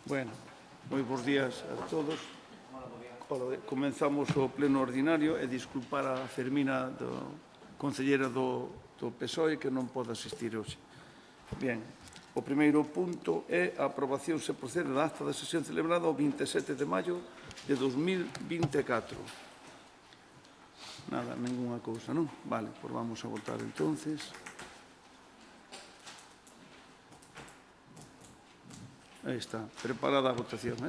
Bueno, moi bons días a todos. Comenzamos o pleno ordinario e disculpar a Fermina, concelleira do PSOE, que non pode asistir hoxe. Bien, o primeiro punto é a aprobación se procede da acta da sesión celebrada o 27 de maio de 2024. Nada, ninguna cousa, non? Vale, pois vamos a votar entonces. Aí está, preparada a votación,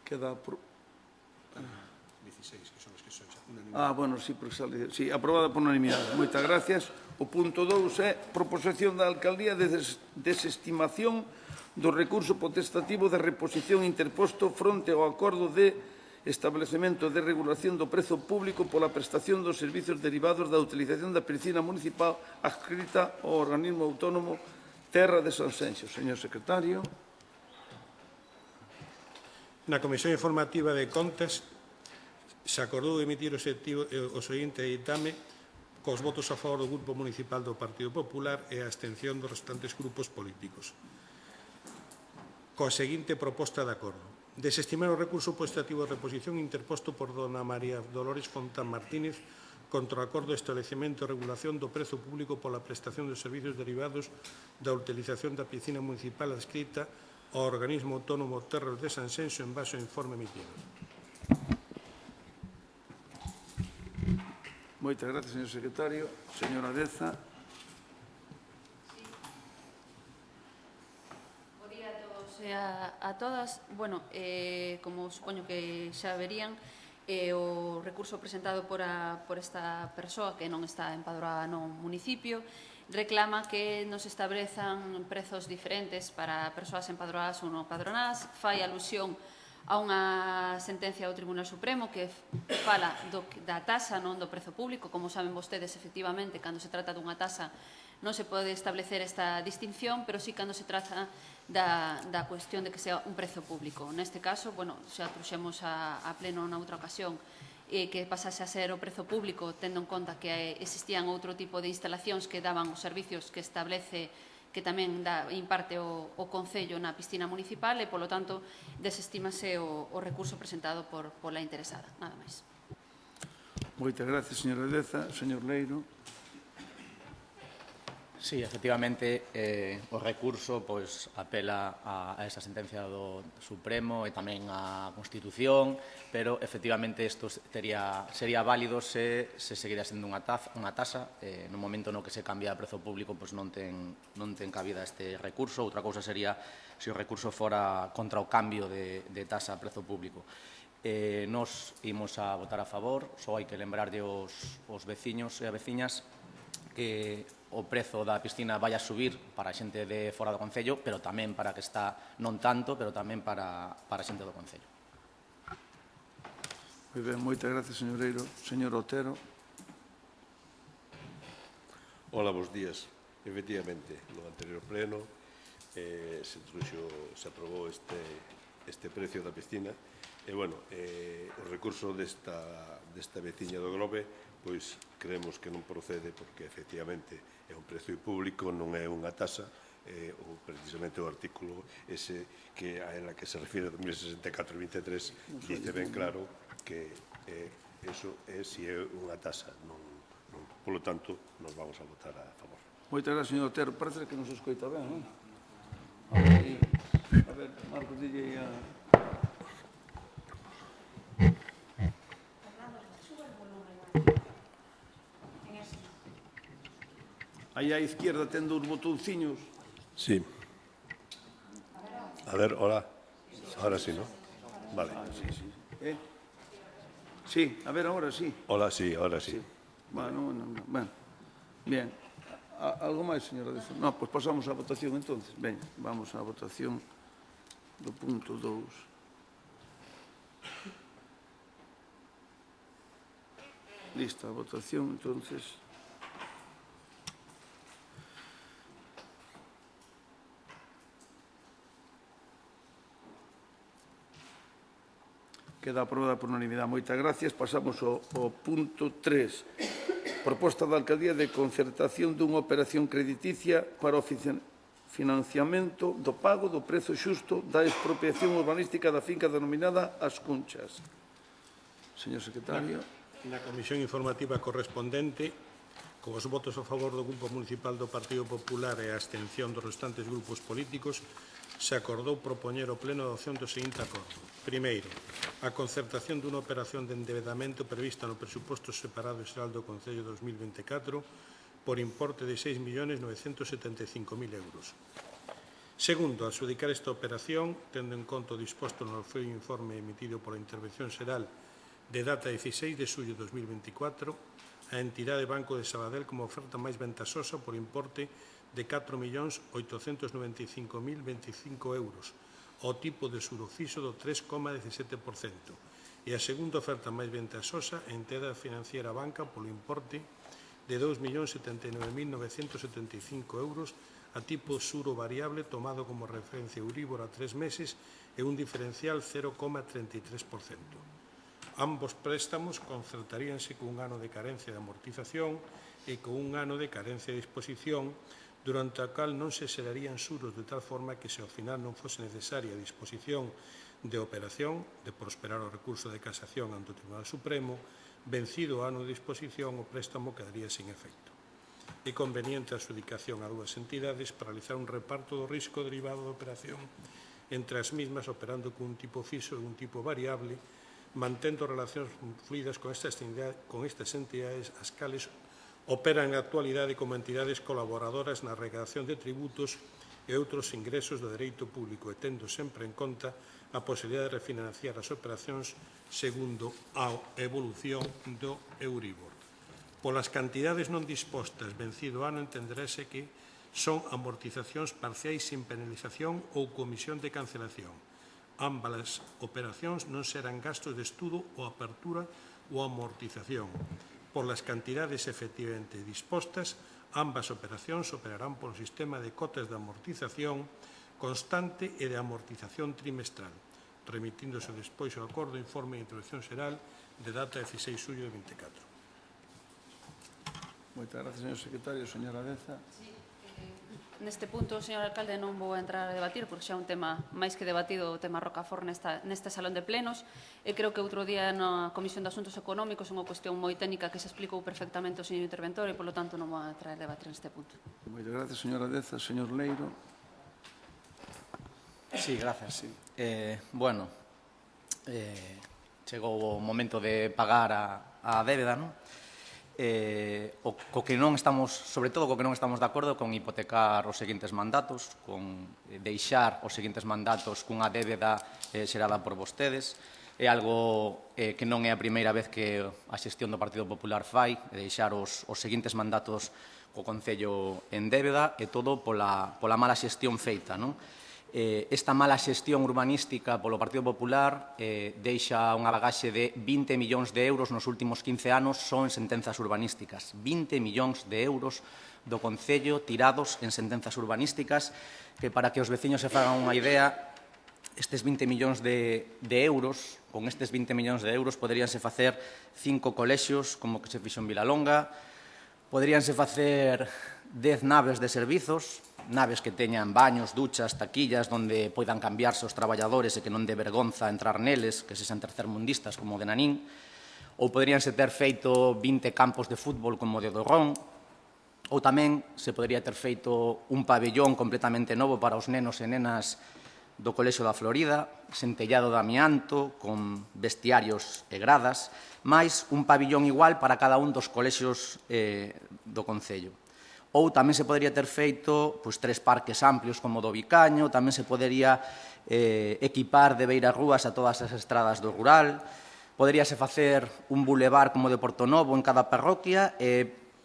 Queda... 16, que son os que son xa unanimidade. Bueno, sí, porque sale... Sí, aprobada por unanimidade. Moitas gracias. O punto 2 é proposición da Alcaldía de desestimación do recurso potestativo de reposición interposto fronte ao acordo de establecemento de regulación do prezo público pola prestación dos servizos derivados da utilización da piscina municipal adscrita ao organismo autónomo Terra de Sanxenxo. Señor secretario. Na Comisión Informativa de Contas se acordou emitir o seguinte ditame cos votos a favor do Grupo Municipal do Partido Popular e a abstención dos restantes grupos políticos. Coa seguinte proposta de acordo. Desestimar o recurso potestativo de reposición interposto por dona María Dolores Fontán Martínez contra o acordo de establecemento e regulación do prezo público pola prestación dos servizos derivados da utilización da piscina municipal adscrita ao organismo autónomo Terras de Sanxenxo en base ao informe emitido. Moitas gracias, señor secretario. Señora Deza. Bo día a todos e a todas. Bueno, como supoño que xa verían, o recurso presentado por esta persoa que non está empadroada no municipio reclama que nos establezan prezos diferentes para persoas empadroadas ou non empadronadas. Fai alusión a unha sentencia do Tribunal Supremo que fala da tasa, non do prezo público. Como saben vostedes, efectivamente, cando se trata dunha tasa non se pode establecer esta distinción, pero sí cando se trata da cuestión de que sea un prezo público. Neste caso, bueno, xa trouxemos a pleno noutra ocasión que pasase a ser o prezo público, tendo en conta que existían outro tipo de instalacións que daban os servicios que establece que tamén imparte o Concello na piscina municipal e, polo tanto, desestímase o recurso presentado pola interesada. Nada máis. Moitas gracias, señora Deza. Señor Leiro. Sí, efectivamente, o recurso apela a esa sentencia do Supremo e tamén á Constitución, pero efectivamente isto sería válido se seguira sendo unha tasa. No momento no que se cambia a prezo público non ten cabida este recurso. Outra cousa sería se o recurso fora contra o cambio de tasa a prezo público. Nos imos a votar a favor, só hai que lembrarlle aos veciños e a veciñas que o prezo da piscina vai a subir para a xente de fora do Concello, pero tamén para que está, non tanto, pero tamén para a xente do Concello. Moi ben, moitas gracias, señor Leiro. Señor Otero. Hola, bons días. Efectivamente, no anterior pleno se aprobou este precio da piscina e, bueno, o recurso desta veciña do Grove, pois creemos que non procede porque, efectivamente, é un prezo público, non é unha tasa, ou precisamente o artículo ese que a ela que se refire a 2064-23 dice ben claro que eso é se é unha tasa. Polo tanto, nos vamos a votar a favor. Moitas gracias, señor Otero. Parece que non se escoita ben, non? A ver, Marcos, dille a... Aí á izquierda tendo os botonciños. Sí. A ver, hola. Ahora sí, ¿no? Vale. Sí. Sí, a ver, ahora sí. Hola, sí, ahora sí. Bueno, bien. Algo máis, señora Deza? Non, pois pasamos á votación, entonces. Ben, vamos á votación do punto 2. Lista a votación, entonces... Queda aprobada por unanimidade. Moitas gracias. Pasamos ao punto 3. Proposta da Alcaldía de concertación dunha operación crediticia para o financiamento do pago do prezo xusto da expropiación urbanística da finca denominada As Cunchas. Señor secretario. Na comisión informativa correspondente, con os votos a favor do Grupo Municipal do Partido Popular e a abstención dos restantes grupos políticos, se acordou propoñer ao Pleno a adopción do seguinte acordo. Primeiro, a concertación dunha operación de endebedamento prevista no presuposto separado xeral do Concello 2024 por importe de 6.975.000 euros. Segundo, adxudicar esta operación, tendo en conta o disposto no folio informe emitido pola Intervención Xeral de data 16 de xullo de 2024, a entidade Banco de Sabadell como oferta máis ventaxosa por importe de 4.895.025 euros, ao tipo de surofixo do 3,17%, e a segunda oferta máis ventaxosa a entidade financiera Banca polo importe de 2.079.975 euros a tipo suro variable tomado como referencia Euribor a 3 meses e un diferencial 0,33%. Ambos préstamos concertaríanse con un ano de carencia de amortización e con un ano de carencia de disposición, durante o cal non se xerarían xuros de tal forma que, se ao final non fose necesaria a disposición de operación de prosperar o recurso de casación ante o Tribunal Supremo, vencido o ano de disposición, o préstamo quedaría sin efecto. É conveniente a adxudicación a dúas entidades para realizar un reparto do risco derivado da operación entre as mismas, operando con un tipo fixo e un tipo variable, mantendo relacións fluidas con estas entidades, as cales operan na actualidade como entidades colaboradoras na recadación de tributos e outros ingresos do dereito público, e tendo sempre en conta a posibilidade de refinanciar as operacións segundo a evolución do Euribor. Polas cantidades non dispostas vencido o ano, entenderase que son amortizacións parciais sin penalización ou comisión de cancelación. Ambas operacións non serán gastos de estudo ou apertura ou amortización. Por las cantidades efectivamente dispostas, ambas operacións operarán por un sistema de cotas de amortización constante e de amortización trimestral, remitíndose despois ao acordo informe de introducción xeral de data 16 de xullo de 24. Moitas gracias, señor secretario. Señora Deza. Neste punto, señor alcalde, non vou entrar a debatir, porque xa é un tema máis que debatido, o tema Rocafort neste salón de plenos, e creo que outro día na Comisión de Asuntos Económicos é unha cuestión moi técnica que se explicou perfectamente o señor interventor e, polo tanto, non vou entrar a debatir neste punto. Moitas gracias, señora Deza. Señor Leiro. Sí, gracias. Chegou o momento de pagar a débeda, non? Co que non estamos, sobre todo co que non estamos de acordo, con hipotecar os seguintes mandatos, con deixar os seguintes mandatos cunha débeda xerada por vostedes. É algo que non é a primeira vez que a xestión do Partido Popular fai, deixar os seguintes mandatos co Concello en débeda, e todo pola mala xestión feita, non? Esta mala xestión urbanística polo Partido Popular deixa unha bagaxe de 20 millóns de euros nos últimos 15 anos só en sentenzas urbanísticas. 20 millóns de euros do Concello tirados en sentenzas urbanísticas, que, para que os veciños se fagan unha idea, estes 20 millóns de euros, con estes 20 millóns de euros, poderíanse facer 5 colexios, como que se fixo en Vilalonga, poderíanse facer 10 naves de servizos, naves que teñan baños, duchas, taquillas, onde poidan cambiarse os traballadores e que non dé vergonza entrar neles, que sexan tercermundistas como o de Nanín, ou poderíanse ter feito 20 campos de fútbol como o de Dorrón, ou tamén se podería ter feito un pabellón completamente novo para os nenos e nenas do Colexio da Florida, sentellado de amianto, con vestiarios e gradas, máis un pabellón igual para cada un dos colexios do Concello. Ou tamén se podería ter feito 3 parques amplios como o do Vicaño, tamén se podería equipar de beirarrúas a todas as estradas do rural, poderíase facer un bulevar como o de Portonovo en cada parroquia,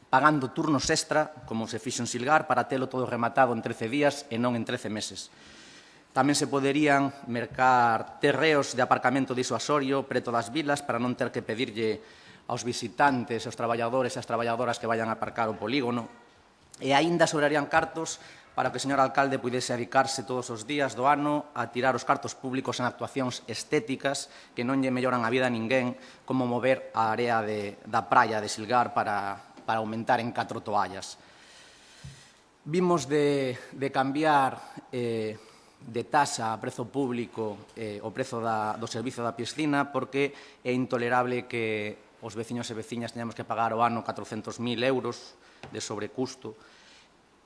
pagando turnos extra, como se fixo en Silgar, para telo todo rematado en 13 días e non en 13 meses. Tamén se poderían mercar terreos de aparcamento disuasorio preto das vilas para non ter que pedirlle aos visitantes, aos traballadores e as traballadoras que vayan a aparcar o polígono. E aínda sobrarían cartos para que o señor alcalde pudese dedicarse todos os días do ano a tirar os cartos públicos en actuacións estéticas que non lle melloran a vida a ninguén, como mover a área da praia de Silgar para aumentar en 4 toallas. Vimos de cambiar de tasa a prezo público o prezo do servizo da piscina porque é intolerable que os veciños e veciñas teñamos que pagar o ano 400.000 euros de sobrecusto.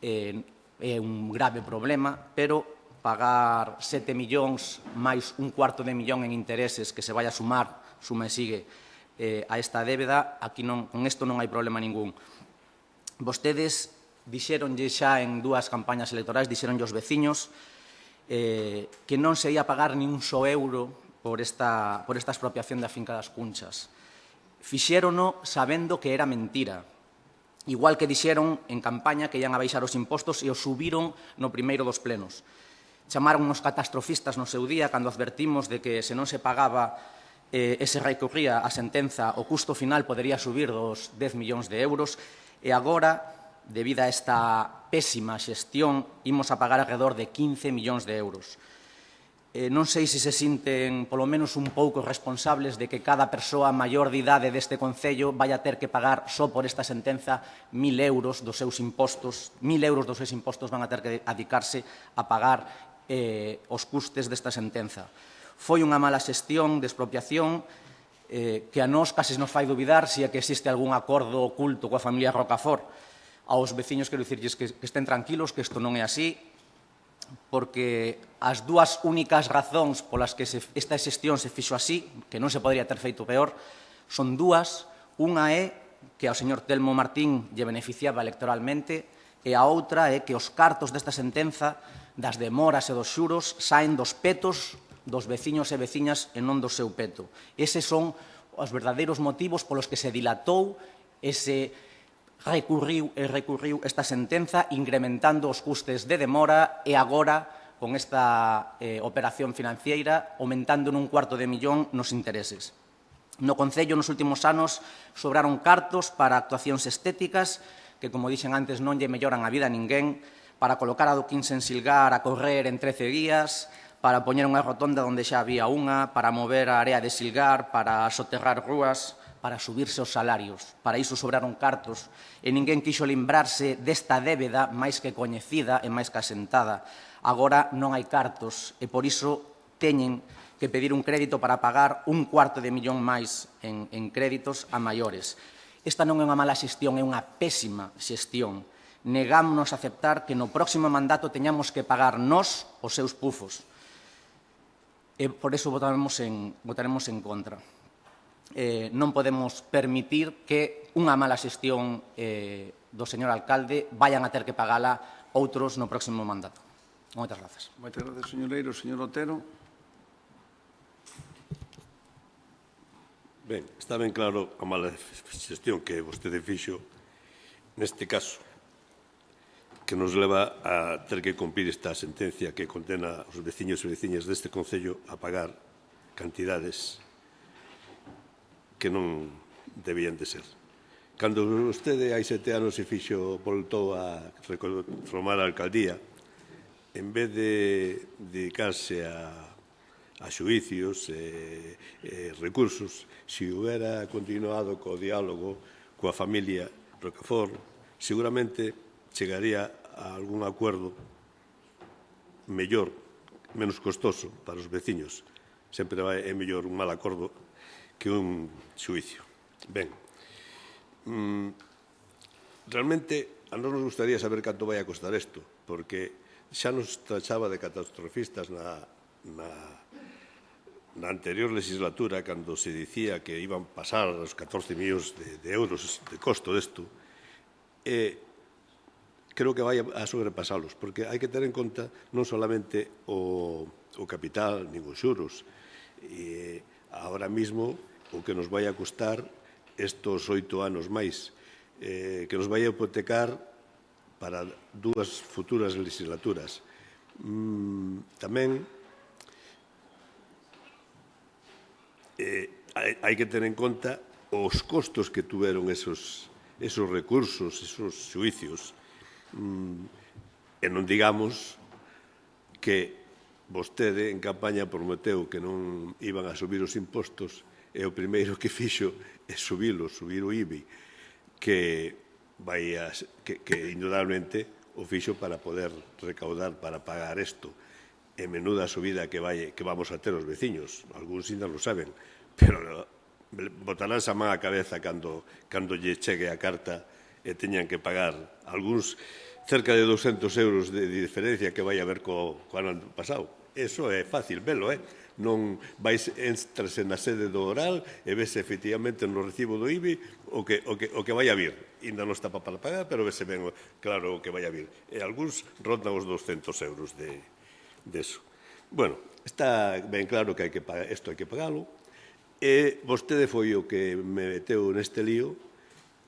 É un grave problema, pero pagar 7 millóns máis un cuarto de millón en intereses que se vai a suma e sigue a esta débeda, aquí con isto non hai problema ningún. Vostedes dixeronlle xa en 2 campañas electorais, dixeronlle aos veciños que non se ia pagar ni un só euro por esta expropiación da finca das Cunchas. Fixérono sabendo que era mentira. Igual que dixeron en campaña que ian a baixar os impostos e os subiron no primeiro dos plenos. Chamaron uns catastrofistas no seu día cando advertimos de que se non se pagaba e se recorría a sentenza, o custo final podería subir dos 10 millóns de euros e agora, debido a esta pésima xestión, imos a pagar alrededor de 15 millóns de euros. Non sei se se sinten, polo menos, un pouco responsables de que cada persoa maior de idade deste Concello vai a ter que pagar só por esta sentenza 1.000 euros dos seus impostos. 1.000 euros dos seus impostos van a ter que dedicarse a pagar os custes desta sentenza. Foi unha mala xestión de expropiación que a nós case nos fai dubidar se é que existe algún acordo oculto coa familia Rocafort. Aos veciños quero dicirlles que estén tranquilos, que isto non é así, porque as 2 únicas razóns polas que esta xestión se fixo así, que non se podría ter feito peor, son 2. Unha é que ao señor Telmo Martín lle beneficiaba electoralmente e a outra é que os cartos desta sentenza, das demoras e dos xuros, saen dos petos dos veciños e veciñas e non do seu peto. Eses son os verdadeiros motivos polos que se dilatou e se recurriu esta sentenza incrementando os custes de demora e agora, con esta operación financiera, aumentando nun cuarto de millón nos intereses. No Concello, nos últimos anos, sobraron cartos para actuacións estéticas que, como dixen antes, non lle melloran a vida a ninguén, para colocar adoquíns en Silgar a correr en 13 días, para poñer unha rotonda onde xa había unha, para mover a área de Silgar, para soterrar rúas, para subirse os salarios. Para iso sobraron cartos e ninguén quixo limbrarse desta débeda máis que coñecida e máis que asentada. Agora non hai cartos e por iso teñen que pedir un crédito para pagar un cuarto de millón máis en créditos a maiores. Esta non é unha mala xestión, é unha pésima xestión. Negámonos a aceptar que no próximo mandato teñamos que pagar nós os seus pufos. E por iso votaremos en contra. Non podemos permitir que unha mala xestión do señor alcalde vayan a ter que pagala outros no próximo mandato. Moitas grazas. Moitas grazas, señor Leiro. Señor Otero. Ben, está ben claro a mala xestión que vostede fixo neste caso, que nos leva a ter que cumprir esta sentencia que condena os veciños e veciñas deste Concello a pagar cantidades que non debían de ser. Cando vostede hai 7 anos se voltou a reformar a alcaldía, en vez de dedicarse a xuicios e recursos, se houbera continuado co diálogo coa familia Rocafort, seguramente chegaría a algún acordo mellor, menos costoso para os veciños. Sempre é mellor un mal acordo que un xuicio. Ben, realmente a nós nos gustaría saber canto vai a costar isto, porque xa nos tachaba de catastrofistas na anterior legislatura, cando se dicía que iban pasar os 14 millóns de euros de costo disto, e creo que vai a sobrepasalos, porque hai que ter en conta non solamente o capital, nin os xuros. Ahora mismo, o que nos vai a costar estos 8 anos máis, que nos vai a hipotecar para 2 futuras legislaturas. Tamén hai que ter en conta os costos que tuveron esos recursos, esos xuicios. E non digamos que vostede en campaña prometeu que non iban a subir os impostos e o primeiro que fixo é subir o IBI, que indudablemente o fixo para poder recaudar, para pagar isto. E menuda subida que vamos a ter os veciños. Algúns ainda lo saben, pero botaránse a man a cabeza cando lle chegue a carta e teñan que pagar algúns cerca de 200 euros de diferencia que vai haber co ano pasado. Eso é fácil velo, non entras na sede do oral e ves efectivamente no recibo do IBI o que vai a vir. Ainda non está para pagar, pero vese ben claro o que vai a vir. E algúns rondan os 200 euros de eso. Bueno, está ben claro que isto hai que pagalo. E vostede foi o que me meteu neste lío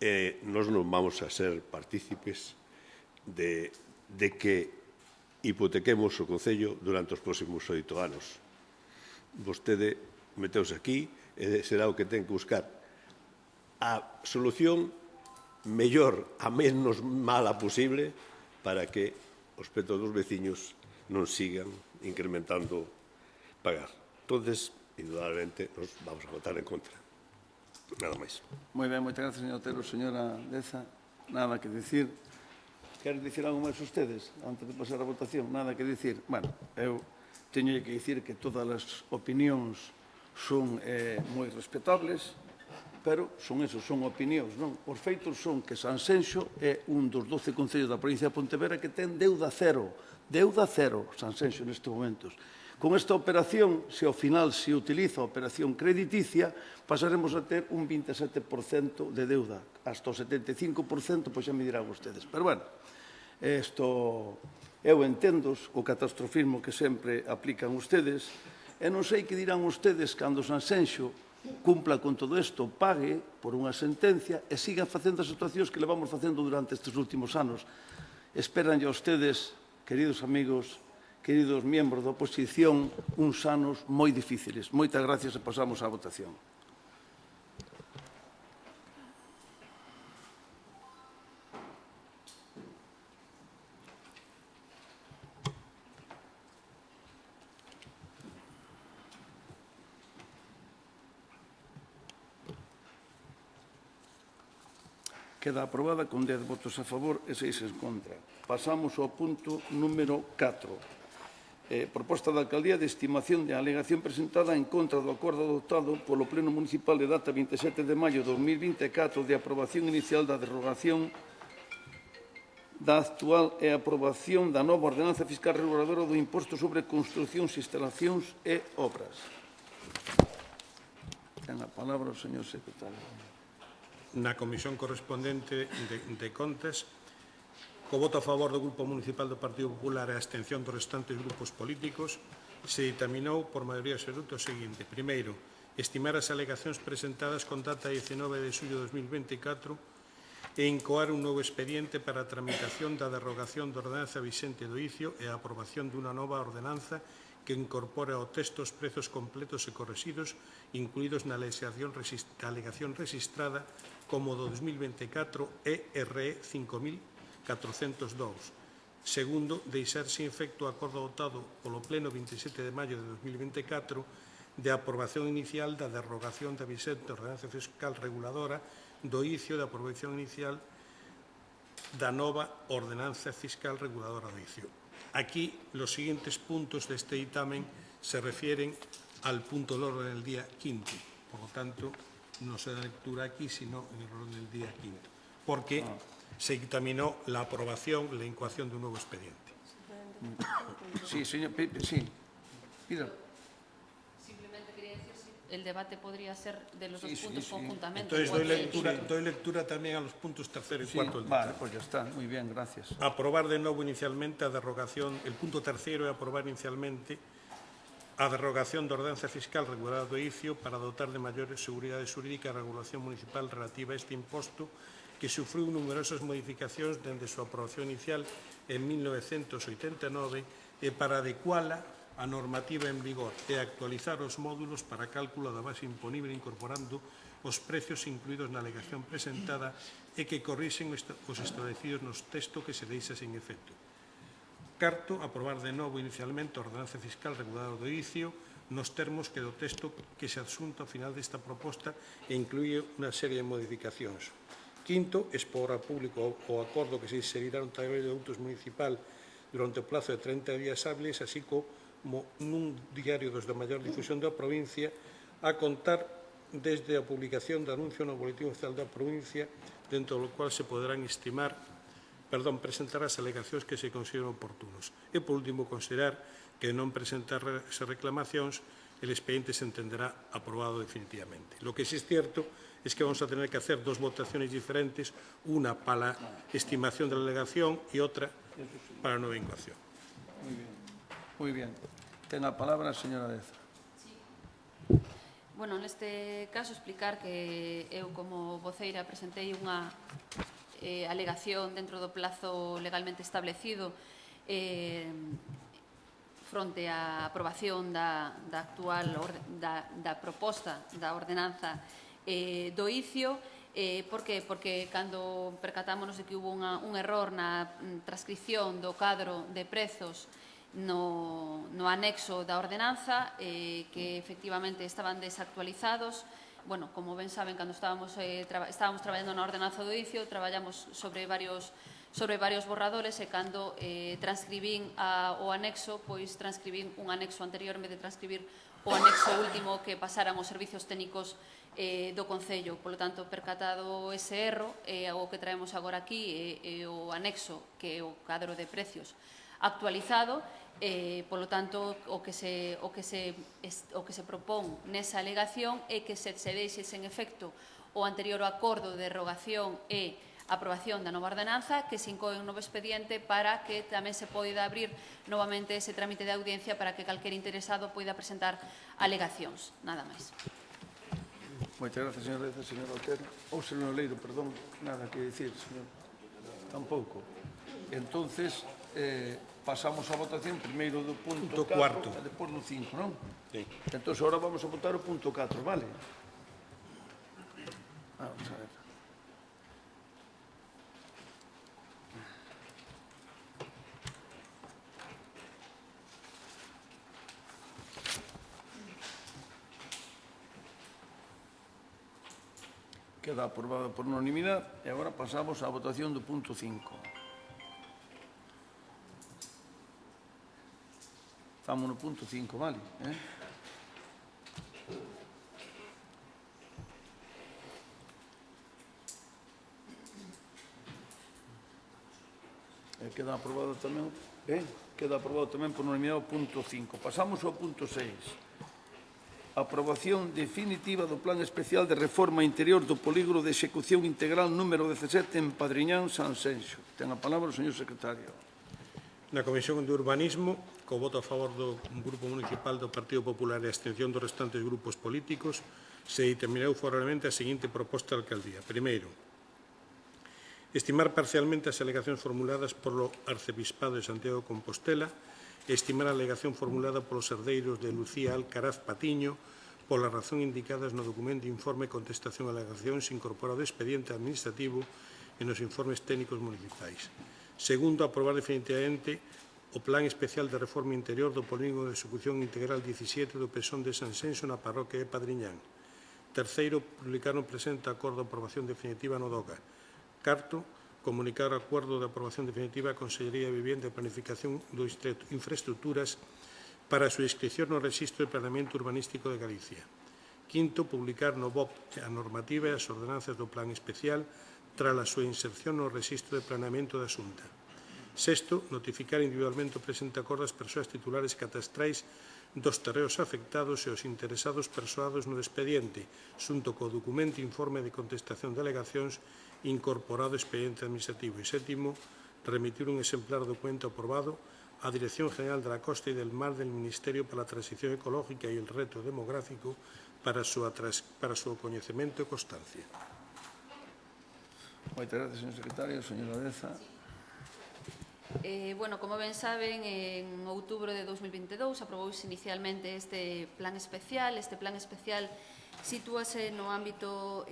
e nós non vamos a ser partícipes de que hipotequemos o Concello durante os próximos 8 anos. Vostede meteuse aquí e será o que ten que buscar a solución mellor, a menos mala posible, para que os petos dos veciños non sigan incrementando pagar. Entonces, indudablemente, nos vamos a votar en contra. Nada máis. Moi ben, moitas gracias, señor Otero. Señora Deza, nada que dicir. Queren dicir algo máis ustedes antes de pasar a votación? Nada que dicir. Bueno, eu teño que dicir que todas as opinións son moi respetables, pero son opinións, non? Os feitos son que Sanxenxo é un dos 12 concellos da provincia de Pontevedra que ten deuda cero, Sanxenxo nestes momentos. Con esta operación, se ao final se utiliza a operación crediticia, pasaremos a ter un 27% de deuda. Hasta o 75%, pois xa me dirán vostedes. Pero, bueno, eu entendo o catastrofismo que sempre aplican ustedes, e non sei que dirán ustedes cando Sanxenxo cumpla con todo isto, pague por unha sentencia e siga facendo as situacións que levamos facendo durante estes últimos anos. Esperanlle a ustedes, queridos amigos, queridos membros da oposición, uns anos moi difíciles. Moitas gracias e pasamos á votación. Queda aprobada con 10 votos a favor e 6 en contra. Pasamos ao punto número 4. Proposta da Alcaldía de estimación de alegación presentada en contra do acordo adoptado polo Pleno Municipal de data 27 de maio de 2024 de aprobación inicial da derrogación da actual e aprobación da nova ordenanza fiscal reguladora do imposto sobre construcións, instalacións e obras. Ten a palabra o señor secretario. Na comisión correspondente de Contas, co voto a favor do Grupo Municipal do Partido Popular e a abstención dos restantes grupos políticos, se ditaminou por maioría absoluta o seguinte. Primeiro, estimar as alegacións presentadas con data 19 de xullo de 2024 e incoar un novo expediente para a tramitación da derrogación da ordenanza vixente do ICIO e a aprobación dunha nova ordenanza que incorpora ao texto os prezos completos e correxidos incluídos na alegación registrada como do 2024 ERE 5402. Segundo, deixar sin efecto o acordo adoptado polo Pleno 27 de maio de 2024 de aprobación inicial da derrogación da vixente ordenanza fiscal reguladora do ICIO da aprobación inicial da nova ordenanza fiscal reguladora do ICIO. Aquí, los siguientes puntos de este dictamen se refieren al punto del orden del día quinto. Por lo tanto, no se da lectura aquí, sino en el orden del día quinto. Porque se dictaminó la aprobación, la incoación de un nuevo expediente. Sí, señor, sí. Mira. Simplemente quería decir si el debate podría ser de los dos puntos conjuntamente. Entonces doy lectura también a los puntos tercero y cuarto del Vale, dictamen. pues ya está. Muy bien, gracias. Aprobar de nuevo inicialmente a derrogación, el punto tercero é aprobar inicialmente a derrogación da ordenanza fiscal regulada do ICIO para dotar de maior seguridade xurídica a regulación municipal relativa a este imposto que sufriu numerosas modificacións dende a súa aprobación inicial en 1989 e para adecuala a normativa en vigor e actualizar os módulos para cálculo da base imponible incorporando os precios incluídos na alegación presentada e que corrixen os establecidos nos texto que se deixa sin efecto. Carto, aprobar de novo inicialmente a ordenanza fiscal regulada do inicio nos termos que do texto que se adxunta ao final desta proposta e incluye unha serie de modificacións. Quinto, expor ao público o acordo que se inserirá no tablero de autos municipal durante o plazo de 30 días hábiles, así como nun diario dos de maior difusión da provincia, a contar desde a publicación do anuncio no Boletín Oficial da provincia, dentro do qual se poderán presentar as alegacións que se consideren oportunos. E, por último, considerar que non presentar as reclamacións, el expediente se entenderá aprobado definitivamente. Lo que sí es cierto es que vamos a tener que hacer dos votaciones diferentes, una para la estimación de la alegación y otra para la nueva vinculación. Muy bien. Ten a palabra a señora Deza. Bueno, neste caso explicar que eu como voceira presentei unha alegación dentro do plazo legalmente establecido fronte á aprobación da proposta da ordenanza do ICIO. Por que? Porque cando percatámonos de que hubo un error na transcripción do cadro de prezos no anexo da ordenanza, que efectivamente estaban desactualizados. Bueno, como ben saben, cando estábamos traballando na ordenanza do ICIO, traballamos sobre varios borradores e cando transcribín o anexo, pois transcribín un anexo anterior en vez de transcribir o anexo último que pasaran os servizos técnicos do Concello. Por lo tanto, percatado ese erro, o que traemos agora aquí é o anexo, que é o cadro de precios actualizado. Por lo tanto, o que se propón nesa alegación é que se deixe sen efecto o anterior acordo de derogación e aprobación da nova ordenanza, que se incoe un novo expediente para que tamén se poida abrir novamente ese trámite de audiencia para que calquer interesado poida presentar alegacións. Nada máis. Moitas gracias, señora Deza. Señor Otero. Ou señor Leiro, perdón. Nada que dicir, señor. Tampouco. Entonces, pasamos a votación primeiro do punto 4 e depois do 5, non? Sí. Entón, agora vamos a votar o punto 4, vale? Vamos a ver. Queda aprobado por unanimidade e agora pasamos á votación do punto 5. Estamos no punto 5, vale? Queda aprobado tamén, queda aprobado tamén por unanimidade o punto 5. Pasamos ao punto 6. Aprobación definitiva do Plan Especial de Reforma Interior do Polígono de Execución Integral número 17 en Padriñán, Sanxenxo. Ten a palabra o señor secretario. Na Comisión de Urbanismo, co voto a favor do Grupo Municipal do Partido Popular e a abstención dos restantes grupos políticos, se determinou favorablemente a seguinte proposta de alcaldía. Primeiro, estimar parcialmente as alegacións formuladas polo Arcebispado de Santiago de Compostela e estimar a alegación formulada polos herdeiros de Lucía Alcaraz Patiño pola razón indicadas no documento de informe contestación a alegacións incorporado ao expediente administrativo e nos informes técnicos municipais. Segundo, aprobar definitivamente o Plan Especial de Reforma Interior do Polígono de Execución Integral 17 do Pesón de Sanxenxo na parroquia de Padriñán. Terceiro, publicar un presente acordo de aprobación definitiva no DOCA. Cuarto, comunicar o acordo de aprobación definitiva á Consellería de Vivienda e Planificación de Infraestructuras para a súa inscripción no Rexistro de Planeamento Urbanístico de Galicia. Quinto, publicar no BOP a normativa e as ordenanzas do Plan Especial tras a súa inserción no Rexistro de Planeamento da Xunta. Sexto, notificar individualmente o presente acordo ás persoas titulares catastrais dos terreos afectados e os interesados persoados no expediente, xunto co documento informe de contestación de alegacións incorporado ao expediente administrativo. E sétimo, remitir un exemplar do documento aprobado á Dirección General de la Costa y del Mar del Ministerio para la Transición Ecológica y el Reto Demográfico para su coñecemento e constancia. Moitas gracias, señor secretario. Señora Deza. Bueno, como ben saben, en outubro de 2022 aprobouse inicialmente este plan especial. Este plan especial Sitúase no ámbito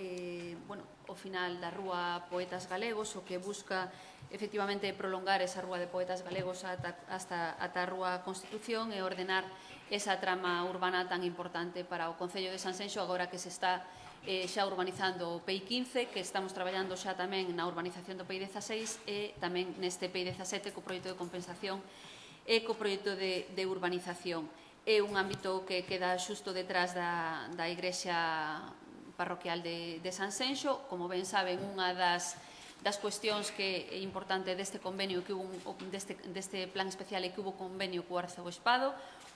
o final da Rúa Poetas Galegos, o que busca efectivamente prolongar esa Rúa de Poetas Galegos ata a Rúa Constitución e ordenar esa trama urbana tan importante para o Concello de Sanxenxo, agora que se está xa urbanizando o PEI 15, que estamos traballando xa tamén na urbanización do PEI 16 e tamén neste PEI 17 co proxecto de compensación e co proxecto de urbanización. É un ámbito que queda xusto detrás da igrexa parroquial de Sanxenxo. Como ben saben, unha das cuestións que é importante deste convenio que hubo, deste plan especial é que hubo convenio co Arzobispado,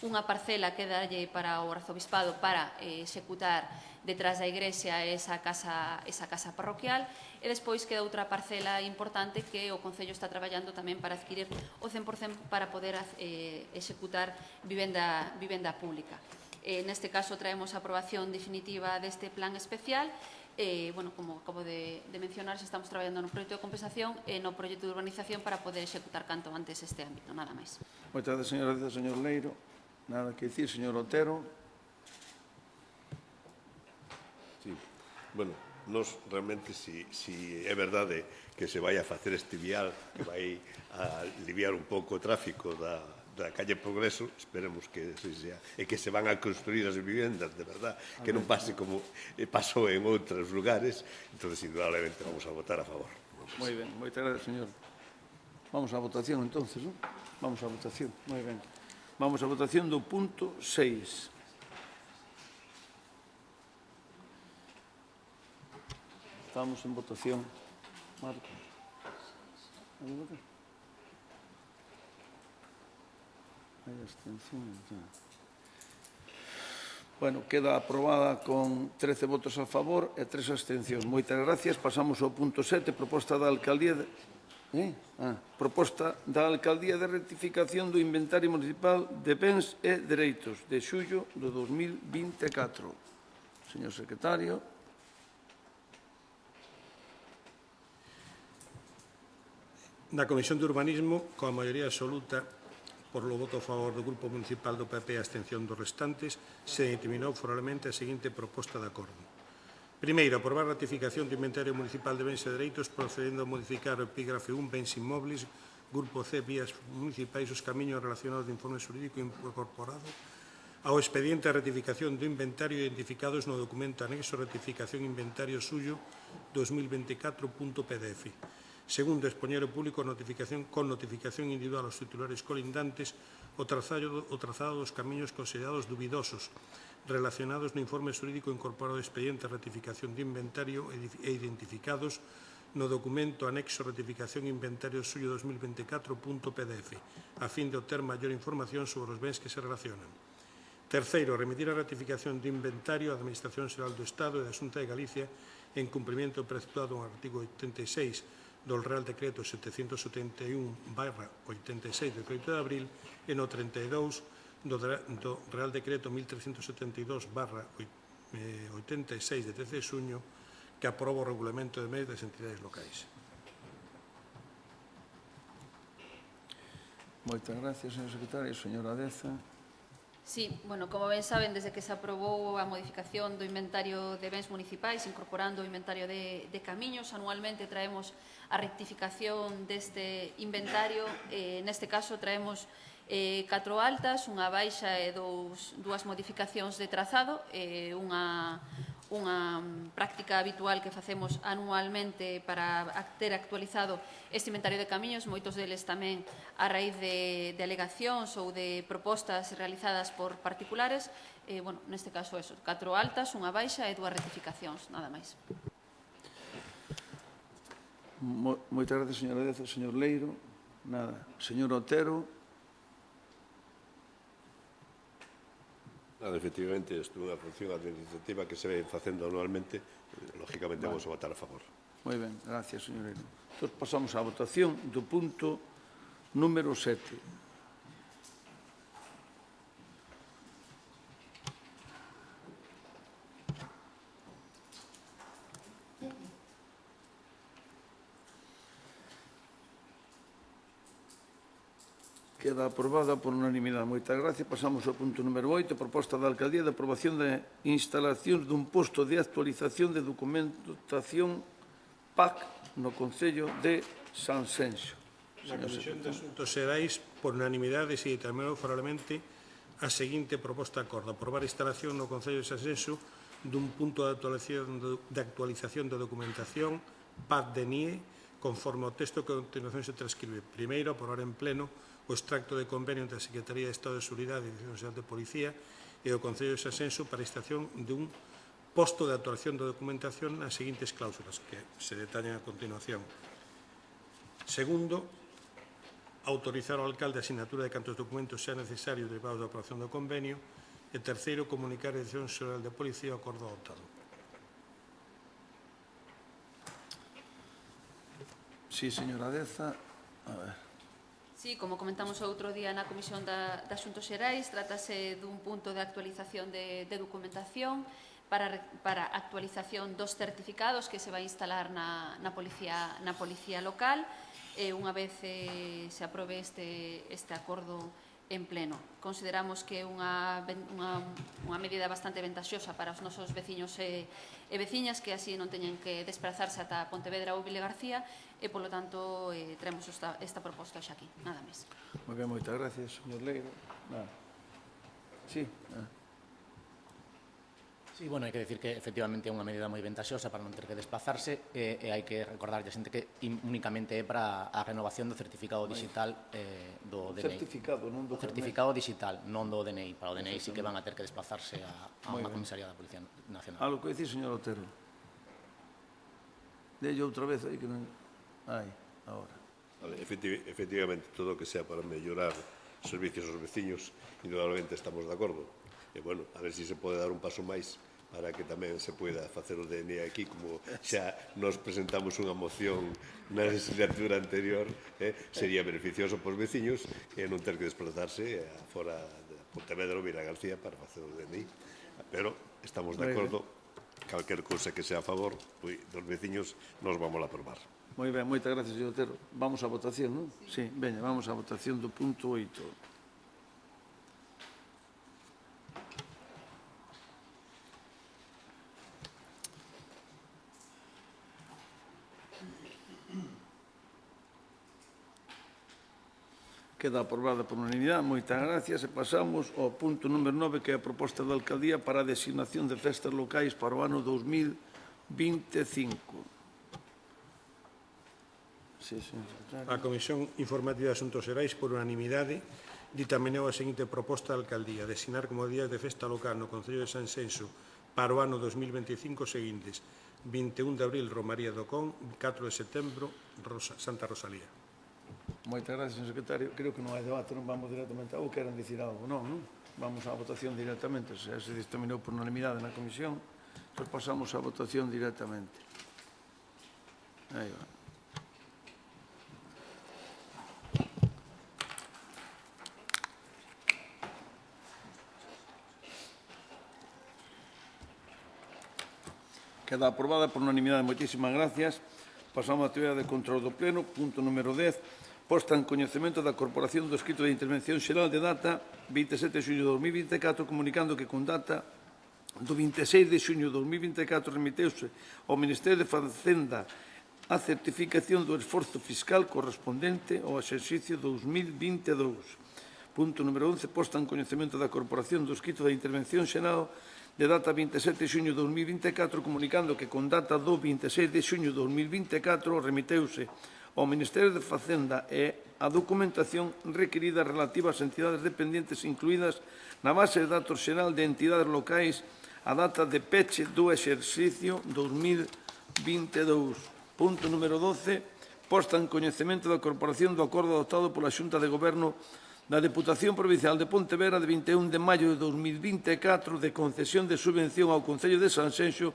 unha parcela que dalle para o Arzobispado para executar detrás da igrexa esa casa parroquial, e despois queda outra parcela importante que o Concello está traballando tamén para adquirir o 100% para poder executar vivenda pública. Neste caso traemos a aprobación definitiva deste plan especial. Como acabo de mencionar, estamos traballando no proxecto de compensación e no proxecto de urbanización para poder executar canto antes este ámbito, nada máis. Moitas gracias, señor Leiro. Nada que dicir, señor Otero. Sí. Bueno, nos realmente, si é verdade que se vai a facer este vial que vai a aliviar un pouco o tráfico da calle Progreso, esperemos que sea, e que se van a construir as vivendas de verdad, que non pase como pasou en outros lugares. Entonces, indudablemente, vamos a votar a favor. Moi ben, moitas gracias, señor. Vamos á votación, entonces, non? Vamos á votación, moi ben. Vamos á votación do punto 6. Estamos en votación. Marcos. Hai abstención. Bueno, queda aprobada con 13 votos a favor e 3 abstencións. Moitas gracias. Pasamos ao punto 7, proposta da Alcaldía de rectificación do inventario municipal de bens e dereitos de xullo do 2024. Señor secretario. Na Comisión de Urbanismo, coa maioría absoluta, por lo voto a favor do Grupo Municipal do PP e a abstención dos restantes, se determinou formalmente a seguinte proposta de acordo. Primeiro, aprobar a ratificación do inventario municipal de bens e dereitos procedendo a modificar o epígrafe 1, bens inmóviles, Grupo C, vías municipais, os camiños relacionados de informe xurídico incorporado ao expediente de ratificación do inventario identificados no documento anexo ratificación inventario suyo 2024.pdf. Segundo, expoñer ao público con notificación individual aos titulares colindantes o trazado dos camiños considerados dubidosos relacionados no informe xurídico incorporado ao expediente de ratificación de inventario e identificados no documento anexo ratificación inventario suyo 2024.pdf, a fin de obter maior información sobre os bens que se relacionan. Terceiro, remitir a ratificación do inventario á Administración Xeral do Estado e da Xunta de Galicia en cumprimento preceptuado no artigo 86 do Real Decreto 771/86 de 8 de abril e no 32 do Real Decreto 1372/86 de 13 de xuño que aproba o regulamento de medios das entidades locais. Moitas gracias, señor secretario. Señora Deza. Sí, como ben saben, desde que se aprobou a modificación do inventario de bens municipais, incorporando o inventario de camiños, anualmente traemos a rectificación deste inventario. Neste caso traemos 4 altas, unha baixa e dúas modificacións de trazado, unha práctica habitual que facemos anualmente para ter actualizado este inventario de camiños, moitos deles tamén a raíz de alegacións ou de propostas realizadas por particulares. Neste caso, 4 altas, unha baixa e 2 rectificacións, nada máis. Moitas gracias, señora Deza. Señor Leiro. Nada. Señor Otero. Nada, efectivamente, isto é unha función administrativa que se ve facendo anualmente. Lógicamente, vamos a votar a favor. Moi ben, gracias, señor Leiro. Entón, pasamos á votación do punto número 7. Queda aprobada por unanimidade. Moitas gracias. Pasamos ao punto número 8, proposta da Alcaldía de aprobación de instalacións dun posto de actualización de documentación PAC no Concello de Sanxenxo. Na Comisión de Asuntos Xerais, por unanimidade, se determinou favorablemente a seguinte proposta de acordo: aprobar a instalación no Concello de Sanxenxo dun punto de actualización da documentación PAC-DNIE conforme ao texto que a continuación se transcribe. Primeiro, aprobar en pleno o extracto de convenio entre a Secretaría de Estado de Seguridade e a Dirección Xeral de Policía e o Concello de Sanxenxo para a instalación dun posto de actualización da documentación nas seguintes cláusulas que se detallan a continuación. Segundo, autorizar ao alcalde a asignatura de cantos documentos sea necesario derivados da aprobación do convenio. E terceiro, comunicar a Dirección Xeral de Policía o acordo adoptado. Sí, señora Deza. A ver. Sí, como comentamos outro día na Comisión de Asuntos Xerais, trátase dun punto de actualización de documentación para actualización dos certificados que se vai instalar na policía local unha vez se aprobe este acordo en pleno. Consideramos que é unha medida bastante ventaxosa para os nosos veciños e veciñas que así non teñen que desplazarse ata Pontevedra ou Vile García e, polo tanto, traemos esta proposta xa aquí. Nada máis. Moi ben, moitas gracias, señor Leiro. Sí. Sí, bueno, hai que decir que efectivamente é unha medida moi ventaxosa para non ter que desplazarse e hai que recordarlle a xente que únicamente é para a renovación do certificado digital do DNI. Certificado, non do carné. Certificado digital, non do DNI. Para o DNI sí que van a ter que desplazarse a unha comisaría da Policía Nacional. Algo que decir, señor Otero. Delle outra vez aí que non... Aí, agora. Vale, efectivamente, todo o que sea para mellorar servicios aos veciños, indudablemente estamos de acordo. E, bueno, a ver se se pode dar un paso máis para que tamén se poida facer o DNI aquí, como xa nos presentamos unha moción na legislatura anterior, sería beneficioso para os veciños e non ter que desplazarse fora de Pontevedra ou Vila García para facer o DNI. Pero estamos de acordo, calquer cousa que sea a favor dos veciños, nos vamos a aprobar. Moi ben, moitas gracias, señor Otero. Vamos á votación, non? Sí, veña, vamos á votación do punto 8. Queda aprobada por unanimidade. Moitas gracias. E pasamos ao punto número 9, que é a proposta da Alcaldía para a designación de festas locais para o ano 2025. Sí, señor secretario. A Comisión Informativa de Asuntos Xerais, por unanimidade, ditaminou a seguinte proposta da Alcaldía: designar como días de festa local no Concello de Sanxenxo para o ano 2025 seguintes: 21 de abril, Romaría do Con; 4 de setembro, Santa Rosalía. Moitas gracias, señor secretario. Creo que non hai debate, non vamos directamente ou queren dicir algo, non? Vamos á votación directamente. Se dictaminou por unanimidade na comisión, entón pasamos á votación directamente. Aí va. Queda aprobada por unanimidade. Moitísimas gracias. Pasamos á actividade de control do Pleno. Punto número 10. Posta en coñecemento da Corporación do Escrito de Intervención Xeral de data 27 de xuño de 2024, comunicando que con data do 26 de xuño de 2024 remiteuse ao Ministerio de Facenda a certificación do esforzo fiscal correspondente ao exercicio 2022. Punto número 11. Posta en coñecemento da Corporación do Escrito de Intervención Xeral de data 27 de xuño de 2024, comunicando que con data do 26 de xuño de 2024 remiteuse ao Ministerio de Facenda e a documentación requerida relativa ás entidades dependientes incluídas na base de datos xeral de entidades locais a data de peche do exercicio 2022. Punto número 12. Posta en coñecemento da Corporación do acordo adoptado pola Xunta de Goberno da Deputación Provincial de Pontevedra de 21 de maio de 2024 de concesión de subvención ao Concello de Sanxenxo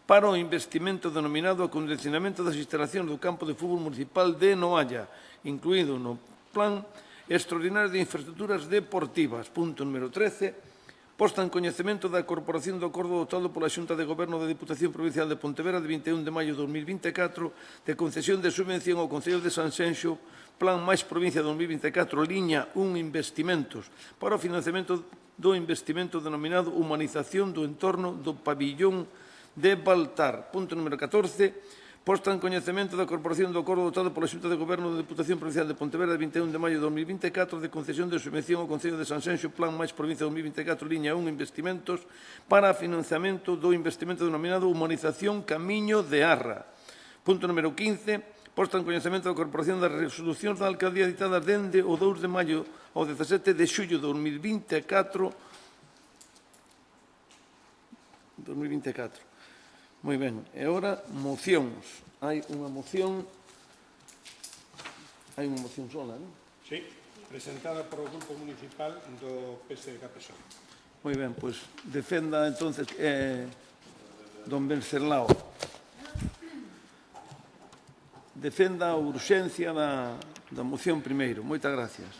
para o investimento denominado acondicionamento das instalacións do campo de fútbol municipal de Noalla, incluído no Plan Extraordinario de Infraestructuras Deportivas. Punto número 13. Posta en coñecemento da corporación do acordo adoptado pola Xunta de Goberno da Diputación Provincial de Pontevedra de 21 de maio de 2024 de concesión de subvención ao Concello de Sanxenxo, Plan máis Provincia 2024, liña 1 Investimentos, para o financiamento do investimento denominado Humanización do entorno do pabillón de Baltar. Punto número 14. Posta en coñecemento da Corporación do acordo adoptado pola Xunta de Goberno da Diputación Provincial de Pontevedra de 21 de maio de 2024 de concesión de subvención ao Concello de Sanxenxo, Plan máis Provincia 2024, liña 1 Investimentos, para financiamento do investimento denominado Humanización Camiño de Arra. Punto número 15. Posta en coñecemento da Corporación das resolucións da Alcaldía ditadas dende o 2 de maio ao 17 de xullo de 2024. Moi ben, e agora mocións. Hai unha moción sola, non? Sí, presentada por o Grupo Municipal do PSDG-PSOE. Moi ben, pois defenda entonces don Vencerlao. Defenda a urxencia da moción primeiro. Moitas gracias.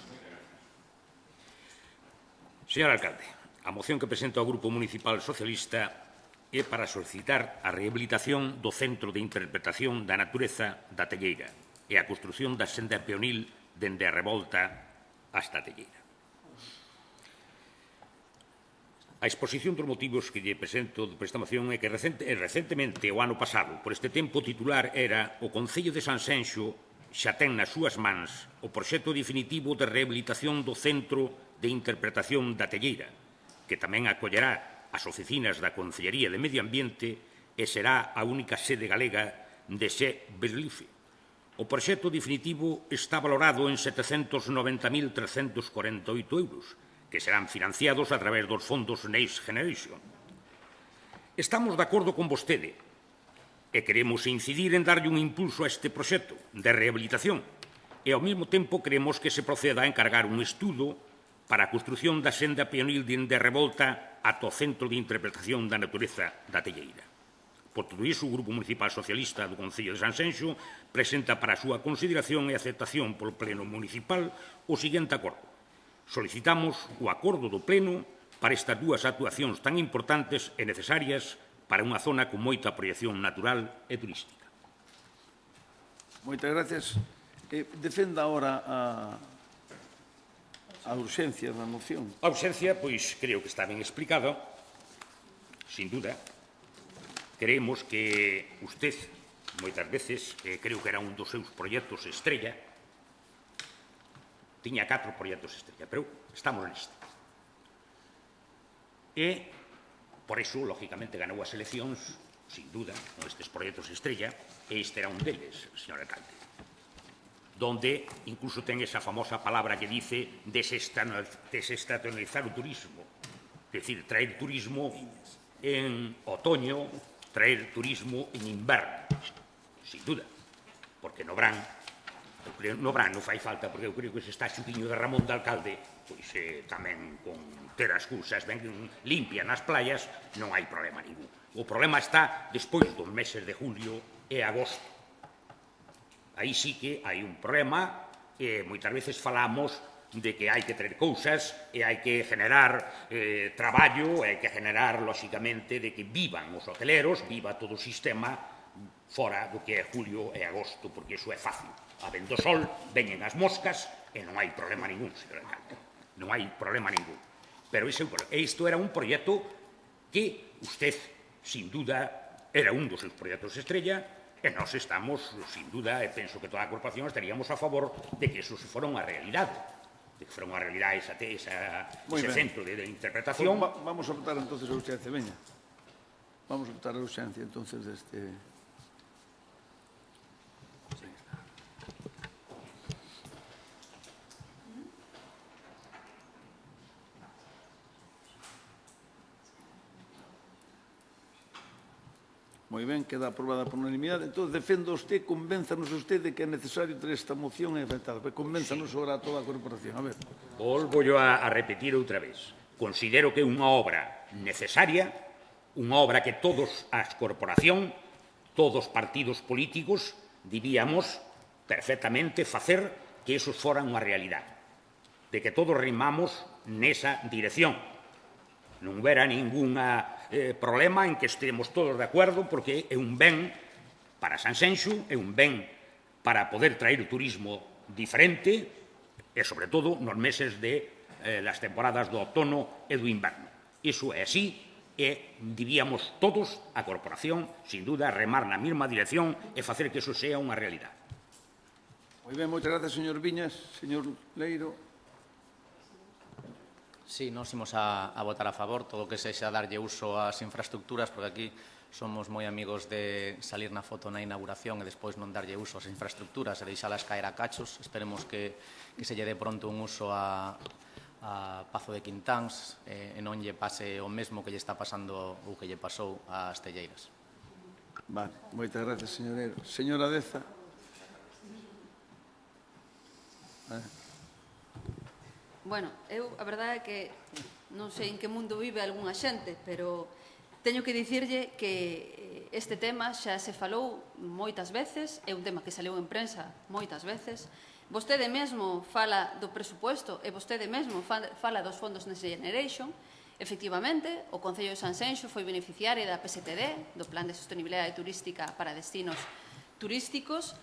Señor alcalde, a moción que presenta o Grupo Municipal Socialista é para solicitar a rehabilitación do Centro de Interpretación da Natureza da Telleira e a construción da senda peonil dende a Revolta hasta a Telleira. A exposición dos motivos que lle presento por esta moción é que recentemente, o ano pasado, por este tempo titular era o Concello de Sanxenxo xa ten nas súas mans o proxecto definitivo de rehabilitación do Centro de Interpretación da Telleira, que tamén acollerá as oficinas da Concellería de Medio Ambiente e será a única sede galega de Xe Beslife. O proxecto definitivo está valorado en 790.348 euros, que serán financiados a través dos fondos Next Generation. Estamos de acordo con vostede e queremos incidir en darlle un impulso a este proxecto de rehabilitación e, ao mesmo tempo, queremos que se proceda a encargar un estudo para a construción da senda peonil de Revolta ata o Centro de Interpretación da Natureza da Telleira. Por todo iso, o Grupo Municipal Socialista do Concello de Sanxenxo presenta para a súa consideración e aceptación polo Pleno Municipal o seguinte acordo. Solicitamos o acordo do Pleno para estas dúas actuacións tan importantes e necesarias para unha zona con moita proyección natural e turística. Moitas gracias. Defenda ahora a urxencia da moción. A urxencia, pois, creo que está ben explicada, sin duda. Creemos que usted, moitas veces, creo que era un dos seus proxectos estrella, tiña 4 proxectos estrella, pero estamos neste. E, por iso, lógicamente, ganou as eleccións, sin duda, con estes proxectos estrella, e este era un deles, señor alcalde, donde incluso ten esa famosa palabra que dice desestacionalizar o turismo, es decir, traer turismo en otoño, traer turismo en inverno, sin duda, porque no verán non fai falta, porque eu creo que se está xupiño de Ramón de alcalde, pois tamén con ter as cousas ben limpias nas playas non hai problema ningún. O problema está despois dos meses de julio e agosto. Aí sí que hai un problema e moitas veces falamos de que hai que traer cousas e hai que generar traballo e hai que generar, lóxicamente, de que vivan os hoteleros, viva todo o sistema fora do que é julio e agosto, porque iso é fácil. Habendo sol, veñen as moscas e non hai problema ningún, señor alcalde. Non hai problema ningún. Pero isto era un proxecto que usted, sin duda, era un dos seus proxectos estrella. E nós estamos, sin duda, e penso que toda a corporación estaríamos a favor de que eso se fora unha realidade, de que fora unha realidade ese centro de interpretación. Pues vamos a votar entonces a urxencia, veña. Vamos a votar a urxencia entonces deste... Moi ben, queda aprobada por unanimidade. Entón, defenda usted, convénzanos usted de que é necesario ter esta moción enfrentada. Convénzanos sobre toda a corporación. A ver. Volvo yo a repetir outra vez. Considero que é unha obra necesaria, unha obra que todos as corporación, todos os partidos políticos, debíamos perfectamente facer que eso fora unha realidade. De que todos rimamos nesa dirección. non hubiera ningún problema en que estemos todos de acordo, porque é un ben para Sanxenxo, é un ben para poder traer o turismo diferente e, sobre todo, nos meses das temporadas do outono e do inverno. Iso é así e diríamos todos, a corporación, sin duda, remar na mesma dirección e facer que iso sea unha realidade. Moi ben, moitas grazas, señor Viñas. Señor Leiro. Sí, nós imos a votar a favor todo o que sexa darlle uso ás infraestructuras, porque aquí somos moi amigos de salir na foto na inauguración e despois non darlle uso ás infraestructuras e deixalas caer a cachos. Esperemos que se lle dé pronto un uso a Pazo de Quintáns e non lle pase o mesmo que lle está pasando ou que lle pasou ás Telleiras. Vale, moitas grazas, señor Leiro. Señora Deza. Bueno, eu a verdade é que non sei en que mundo vive algunha xente, pero teño que dicirlle que este tema xa se falou moitas veces, é un tema que saleu en prensa moitas veces. Vostede mesmo fala do presupuesto e vostede mesmo fala dos fondos Next Generation. Efectivamente, o Concello de Sanxenxo foi beneficiario da PSTD, do Plan de Sostenibilidade Turística para Destinos Turísticos,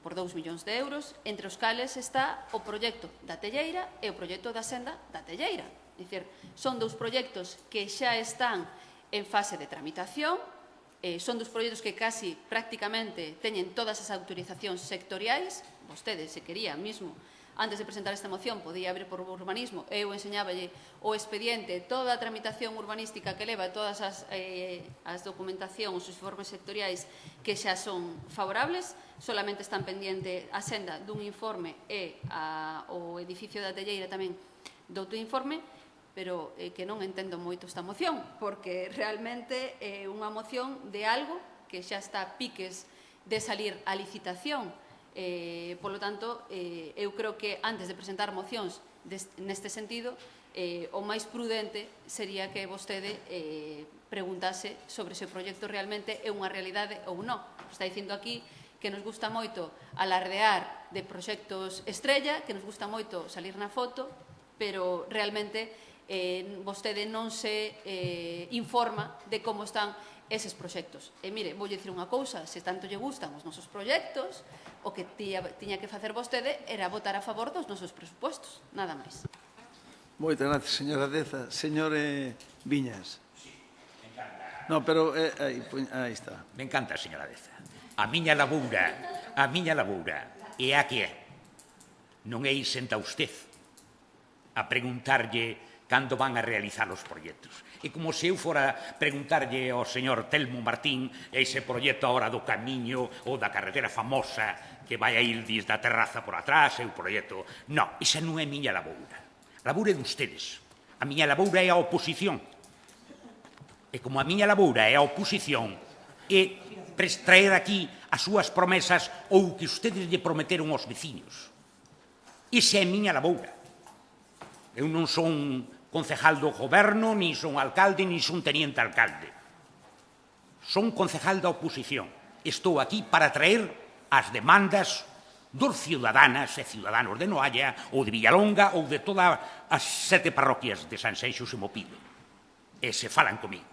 por 2 millóns de euros, entre os cales está o proxecto da Telleira e o proxecto da Senda da Telleira. É dicir, son dous proxectos que xa están en fase de tramitación, son dos proxectos que casi prácticamente teñen todas as autorizacións sectoriais. Vostede, se quería mismo, antes de presentar esta moción, podía abrir por urbanismo, eu enseñáballe o expediente, toda a tramitación urbanística que leva, todas as documentacións, os informes sectoriais que xa son favorables, solamente están pendiente a senda dun informe e o edificio da Telleira tamén doutro informe, pero que non entendo moito esta moción, porque realmente é unha moción de algo que xa está a piques de salir a licitación. Polo tanto, eu creo que antes de presentar mocións neste sentido, o máis prudente sería que vostede preguntase sobre se o proxecto realmente é unha realidade ou non. Está dicindo aquí que nos gusta moito alardear de proxectos estrella, que nos gusta moito salir na foto, pero realmente vostede non se informa de como están eses proxectos. E mire, voulle dicir unha cousa, se tanto lle gustan os nosos proxectos, o que tiña que facer vostede era votar a favor dos nosos presupuestos, nada máis. Moitas gracias, señora Deza. Señor Viñas. No, pero aí está. Me encanta, señora Deza. A miña laboura, é a que é. Non é ir senta usted a preguntarlle cando van a realizar os proxectos. É como se eu fora preguntarlle ao señor Telmo Martín ese proxecto agora do camiño ou da carretera famosa que vai a ir desde a terraza por atrás, é o proxecto. Non, esa non é miña laboura. A laboura é de ustedes. A miña laboura é a oposición. E como a miña laboura é a oposición, é traer aquí as súas promesas ou que ustedes lle prometeron aos veciños. Esa é a miña laboura. Eu non son concejal do goberno, ni son alcalde, ni son teniente alcalde. Son concejal da oposición. Estou aquí para traer as demandas dos ciudadanas e ciudadanos de Noalla ou de Villalonga ou de todas as 7 parroquias de Sanxenxo se mo piden. E se falan comigo.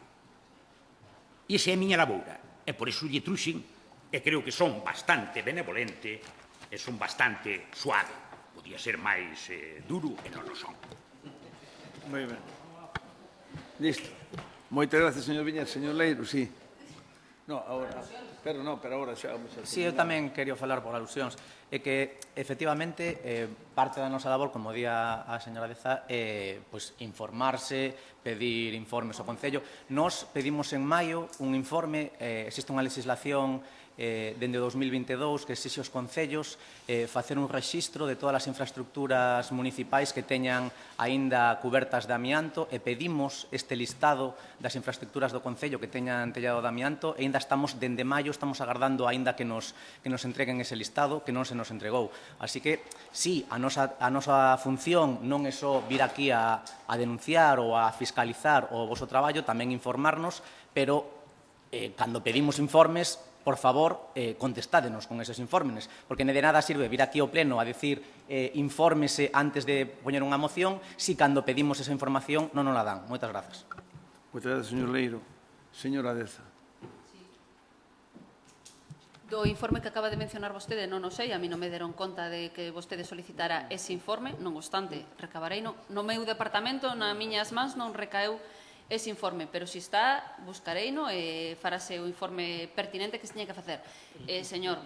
Esa é a miña laboura. E por iso lle truxen, e creo que son bastante benevolente e son bastante suave. Podía ser máis duro e non o son. Moi ben. Listo. Moitas gracias, señor Viñas. Señor Leiro, sí. No, agora, pero agora xa vamos a... Sí, eu tamén quería falar por alusións. É que, efectivamente, parte da nosa labor, como di a señora Deza, é informarse, pedir informes ao Concello. Nos pedimos en maio un informe, existe unha legislación dende 2022 que exixe os concellos facer un rexistro de todas as infraestructuras municipais que teñan aínda cubertas de amianto e pedimos este listado das infraestructuras do concello que teñan tellado de amianto e aínda estamos, dende maio, estamos agardando aínda que nos entreguen ese listado que non se nos entregou. Así que, sí, a nosa función non é só vir aquí a denunciar ou a fiscalizar o voso traballo, tamén informarnos, pero cando pedimos informes, por favor, contestádenos con eses informes, porque de nada sirve vir aquí ao pleno a decir infórmese antes de poñer unha moción si cando pedimos esa información non nos la dan. Moitas grazas. Moitas gracias, señor Leiro. Señora Deza. Do informe que acaba de mencionar vostede non o sei, a mí non me deron conta de que vostede solicitara ese informe, non obstante, recabareino. No meu departamento, nas miñas mans, non recaeu ese informe, pero se está, buscareino e farase o informe pertinente que se tiña que facer. Señor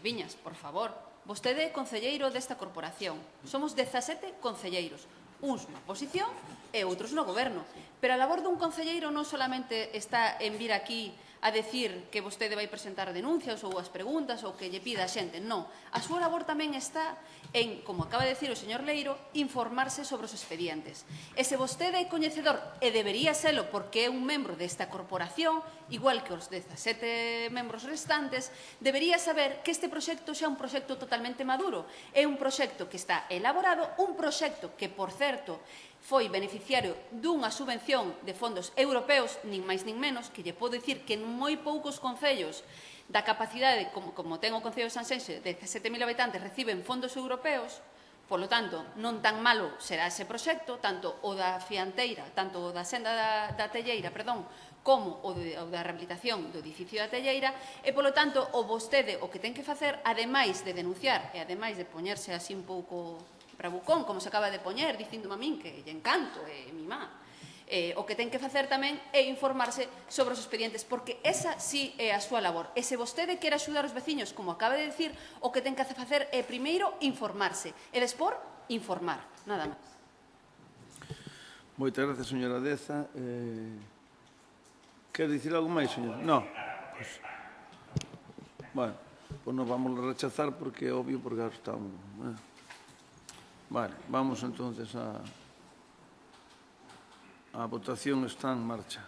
Viñas, por favor, vostede é concelleiro desta corporación. Somos 17 concelleiros, uns na oposición e outros no goberno. Pero a labor dun concelleiro non solamente está en vir aquí a decir que vostede vai presentar denuncias ou as preguntas ou que lle pida a xente. Non. A súa labor tamén está en, como acaba de decir o señor Leiro, informarse sobre os expedientes. E se vostede é coñecedor, e debería selo porque é un membro desta corporación, igual que os 17 membros restantes, debería saber que este proxecto xa é un proxecto totalmente maduro. É un proxecto que está elaborado, un proxecto que, por certo, foi beneficiario dunha subvención de fondos europeos, nin máis nin menos, que lle podo dicir que en moi poucos concellos da capacidade, como ten o Concello de Sanxenxo, de 17.000 habitantes, reciben fondos europeos. Polo tanto, non tan malo será ese proxecto, tanto o da Fianteira, tanto o da senda da Telleira, perdón, como o da rehabilitación do edificio da Telleira, e, polo tanto, o vostede o que ten que facer, ademais de denunciar e ademais de poñerse así un pouco bravucón, como se acaba de poñer, dicíndome a min que lle encanto, e mi má, o que ten que facer tamén é informarse sobre os expedientes, porque esa sí é a súa labor. E se vostede quere axudar os veciños, como acaba de decir, o que ten que facer é primeiro informarse, e despois informar, nada máis. Moitas gracias, señora Deza. Quer dicir algo máis, señor? Non. Bueno, pues non vamos a rechazar porque é obvio, porque ahora estamos... Vale, vamos entonces a votación, está en marcha.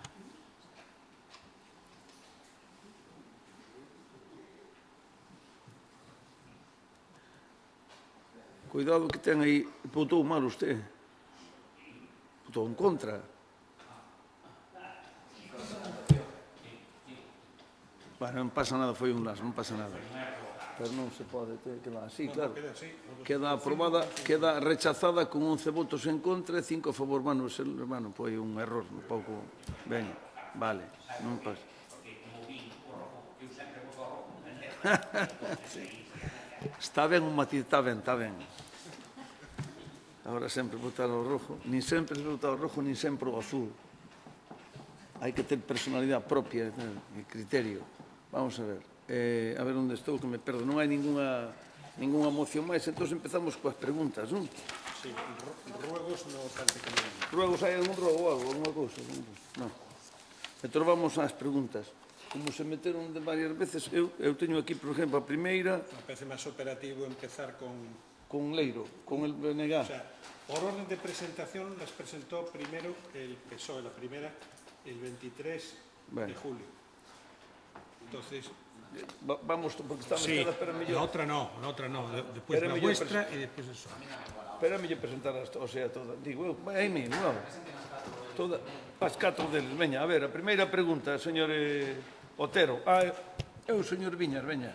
Cuidado que ten aí, votou mal usted. Votou en contra. Bueno, non pasa nada, foi un las, non pasa nada. Pero non se pode quedar así, claro. Queda aprobada, queda rechazada con 11 votos en contra e 5 a favor. Bueno, foi un error un pouco. Ben, vale, non pasa. Está ben un matiz, está ben, está ben. Agora sempre votar ao rojo. Nin sempre se vota ao rojo, nin sempre ao azul. Hai que ter personalidade propia e criterio. Vamos a ver. A ver onde estou, que me perdo. Non hai ninguna moción máis, entón empezamos coas preguntas, non? Sí, ruegos no parece que non. Ruegos, hai algún rogo ou algo, alguna cousa? Non. Entón vamos ás preguntas. Como se meteron de varias veces, eu teño aquí, por exemplo, a primeira... Me parece máis operativo empezar con... Con Leiro, con el BNG. O sea, por orden de presentación las presentó primero el PSOE, la primera, el 23 de julio. Entonces... Vamos, porque estamos sí, cada la otra no, después la vuestra y después eso. Espérame yo presentar o sea, toda. Digo, aí mesmo, toda, as 4 deles. Veña, a ver, a primeira pregunta, señor Otero. O señor Viñas, veña.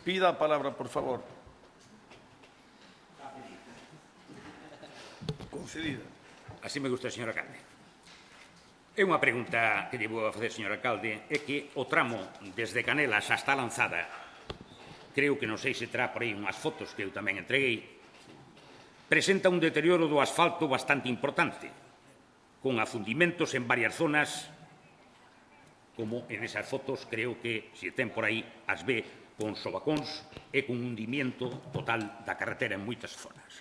Pida a palabra, por favor. Concedida. Así me gusta, señor alcalde. É unha pregunta que lle vou a facer, señor alcalde, é que o tramo desde Canelas hasta a Lanzada, creo que non sei se terá por aí unhas fotos que eu tamén entreguei, presenta un deterioro do asfalto bastante importante, con afundimentos en varias zonas, como en esas fotos creo que, se ten por aí, as ve con sobacóns e con hundimiento total da carretera en moitas zonas.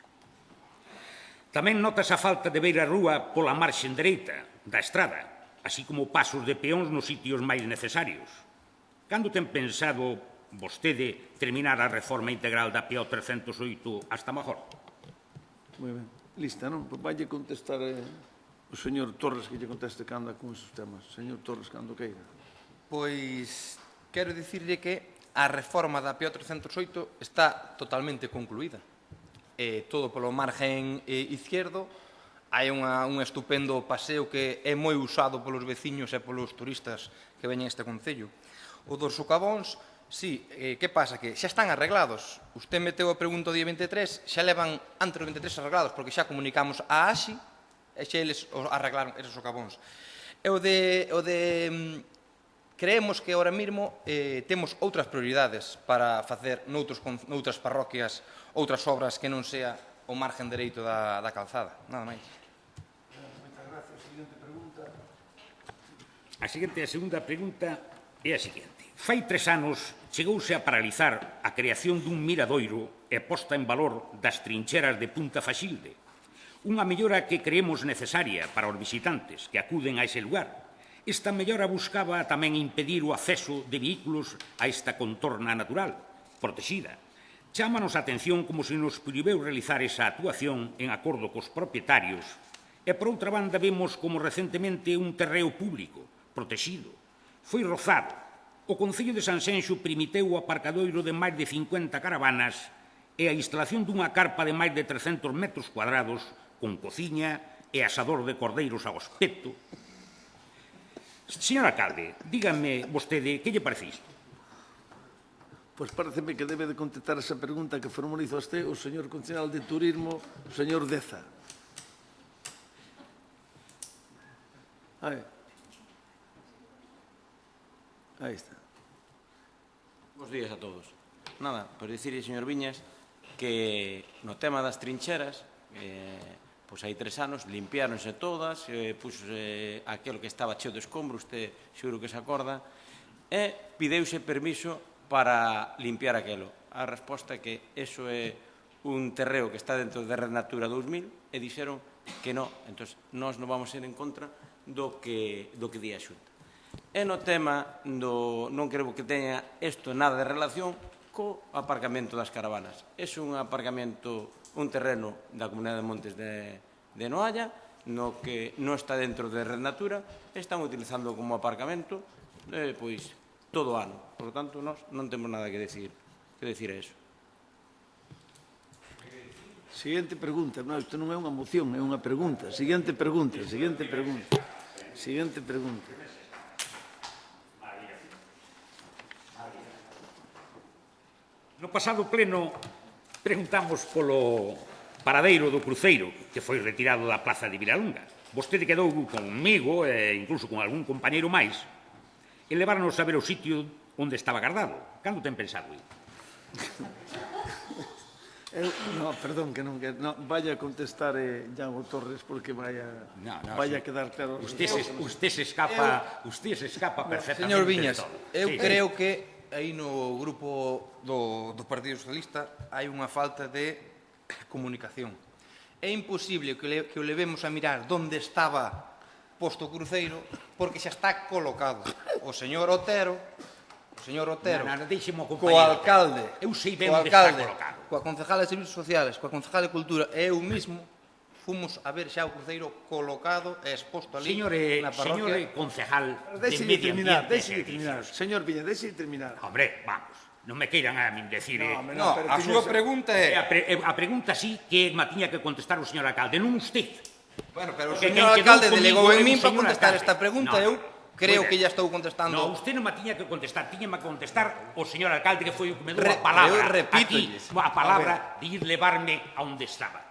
Tamén notas a falta de beira rúa pola marxen dereita da estrada, así como pasos de peóns nos sitios máis necesarios. Cando ten pensado vostede terminar a reforma integral da PO 308 hasta Major? Moi ben. Lista, non? Pois vai contestar o señor Torres, que lle conteste cando con esos temas. Señor Torres, cando queira. Pois quero dicirlle que a reforma da PO 308 está totalmente concluída. Todo polo margen izquierdo. Hai un estupendo paseo que é moi usado polos veciños e polos turistas que veñen a este concello. O dos socavóns, sí, que pasa? Que xa están arreglados. Usted meteu a pregunta o día 23, xa levan antes do 23 arreglados, porque xa comunicamos a AXI e xa eles arreglaron esos socavóns. Creemos que ahora mesmo temos outras prioridades para facer noutras parroquias outras obras que non sea o margen dereito da calzada. Nada máis. A segunda pregunta é a seguinte. Fai 3 anos chegouse a paralizar a creación dun miradoiro e posta en valor das trincheras de Punta Faxilde, unha mellora que creemos necesaria para os visitantes que acuden a ese lugar. Esta mellora buscaba tamén impedir o acceso de vehículos a esta contorna natural, protexida. Chámanos a atención como se nos prohibeu realizar esa actuación en acordo cos propietarios e, por outra banda, vemos como recentemente un terreo público, protexido, foi rozado. O Concello de Sanxenxo permiteu o aparcadoiro de máis de 50 caravanas e a instalación dunha carpa de máis de 300 metros cuadrados con cociña e asador de cordeiros ao aspecto. Señor alcalde, dígame vostede que lle parece isto? Pois pareceme que debe de contestar esa pregunta que formalizou o señor concejal de Turismo, o señor Deza. Aí está. Bos días a todos. Nada, por dicirle, señor Viñas, que no tema das trincheras, pois hai 3 anos, limpiáronse todas, puxose aquilo que estaba cheo de escombro, usted seguro que se acorda, e pideuse permiso para limpiar aquilo. A resposta é que eso é un terreo que está dentro de Red Natura 2000 e dixeron que non. Entón, nós non vamos ser en contra do que di a Xunta. E no tema non creo que teña isto nada de relación co aparcamento das caravanas. É un aparcamento, un terreno da Comunidade de Montes de Noalla, no que non está dentro de Red Natura, están utilizando como aparcamento, pois, todo o ano. Por lo tanto, nós non temos nada que decir a eso. Siguiente pregunta. Non, isto non é unha moción, é unha pregunta. Siguiente pregunta. No pasado pleno preguntamos polo paradeiro do cruceiro que foi retirado da plaza de Vilalonga. Vostede quedou conmigo e incluso con algún compañeiro máis e levarnos a ver o sitio onde estaba guardado. Cando ten pensado ir? Perdón, que non vaya a contestar Iago Torres porque vaya a quedar claro. Usted se escapa perfectamente. Señor Viñas, eu creo que aí no grupo do Partido Socialista hai unha falta de comunicación. É imposible que o levemos a mirar onde estaba posto o cruceiro porque xa está colocado. O señor Otero co alcalde, coa concejala de Servicios Sociales, coa concejala de Cultura e eu mismo fomos a ver xa o cruceiro colocado e exposto ali na parroquia. Señor concejal de Medio Ambiente. Deixe terminar. Señor Viñas, deixe terminar. Hombre, vamos, non me queiran a min decir... No, a súa pregunta é... A pregunta sí que me tiña que contestar o señor alcalde, non usted. Bueno, pero o señor alcalde delegou en min para contestar esta pregunta, eu creo que ya estou contestando... No, usted non me tiña que contestar, tiñame que contestar o señor alcalde que foi o que me dou a palabra aquí, a palabra de ir levarme a onde estaba.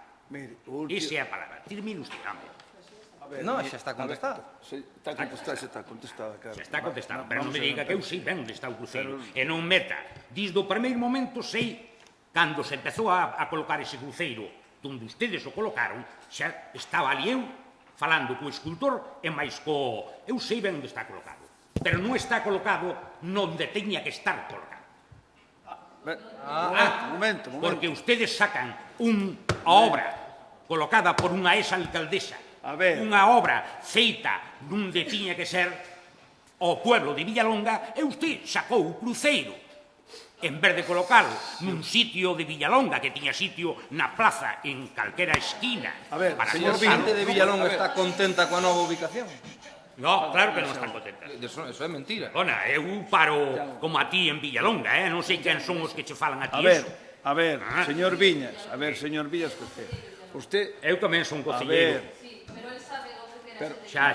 Esa é a palabra. Termine usted, hombre. No, xa está contestado. Está contestada, claro. Xa está contestado, pero non me diga que eu sei ben onde está o cruceiro. E non meta. Desde o primeiro momento sei, cando se empezou a colocar ese cruceiro, onde ustedes o colocaron, xa estaba ali eu, falando co escultor e máis co... Eu sei ben onde está colocado, pero non está colocado onde teña que estar colocado. Momento. Porque ustedes sacan unha obra colocada por unha ex-alcaldesa, unha obra feita onde tiña que ser o pueblo de Villalonga, e usted sacou o cruceiro en vez de colocalo nun sitio de Villalonga, que tiña sitio na plaza en calquera esquina. A ver, señor Vinte de Villalonga está contenta coa nova ubicación? No, claro que non están contentas. Eso é mentira. Bona, eu paro como a ti en Villalonga, non sei quen son os que che falan a ti eso. A ver, señor Viñas, que usted... Eu tamén son cociñeiro. Sí, pero él sabe o que quere. Xa.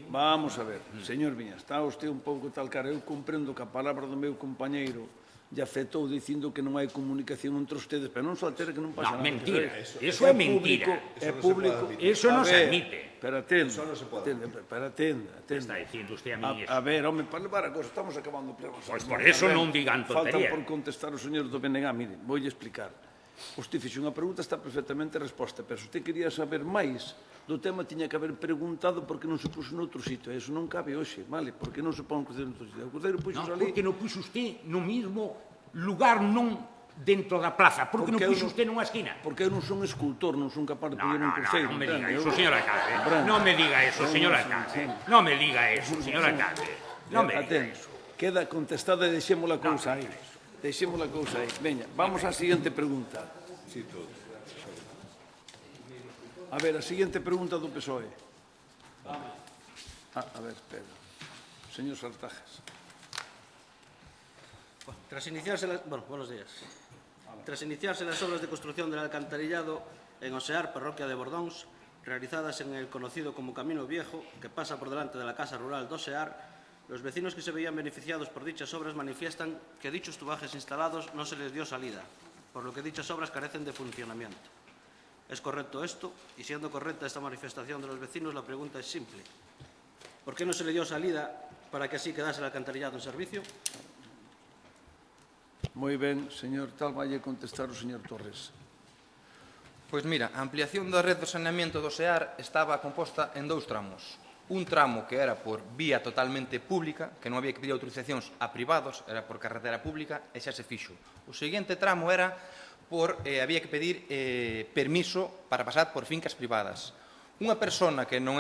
Vamos a ver, señor Viñas, está usted un pouco tal cara. Eu comprendo que a palabra do meu compañeiro lle afectou dicindo que non hai comunicación entre ustedes, pero non só ter que non pasa No, nada. mentira. Eso é mentira. É público. Eso non A se ver, admite. Pero atenda. Está dicindo usted a mí eso. A ver, home, para levar a cosa, estamos acabando o pleno. Pois por eso non digan tontería. Faltan por contestar os señores do BNG. Mire, voulle explicar. Usted fixe unha pregunta, está perfectamente resposta, pero se usted quería saber máis do tema, tiña que haber preguntado porque non se puxo noutro sitio. Eso non cabe hoxe, vale? Porque non se pon o cruceiro noutro sitio. O cruceiro puxo No, ali... porque non puxo usted no mismo lugar, non dentro da plaza. Porque non eu puxo usted nunha esquina. Porque eu non son escultor, non son capaz de poñer un cruceiro. Non me diga entende? eso, señor alcalde. Brando. Non me diga eso, señor alcalde. Non me diga eso, señor alcalde. Non me diga Atende. eso. Queda contestada e deixemos a cousa aí. Deixemos a cousa aí. Veña, vamos á seguinte pregunta. Sí, todo. A ver, a seguinte pregunta do PSOE. A ver, espera. Señor Sartajas. Tras iniciarse buenos días. Tras iniciarse las obras de construcción del alcantarillado en Osear, parroquia de Bordóns, realizadas en el conocido como Camino Viejo, que pasa por delante de la Casa Rural de Osear, los vecinos que se veían beneficiados por dichas obras manifiestan que dichos tubajes instalados no se les dio salida, por lo que dichas obras carecen de funcionamiento. ¿Es correcto esto? Y siendo correcta esta manifestación de los vecinos, la pregunta es simple. ¿Por qué no se le dio salida para que así quedase el alcantarillado en servicio? Moi ben, señor tal, vai contestar o señor Torres. Pois mira, a ampliación da rede de saneamento do SEAR estaba composta en dous tramos. Un tramo que era por vía totalmente pública, que non había que pedir autorizacións a privados, era por carretera pública, e xa se fixo. O seguinte tramo era había que pedir permiso para pasar por fincas privadas. Unha persona que non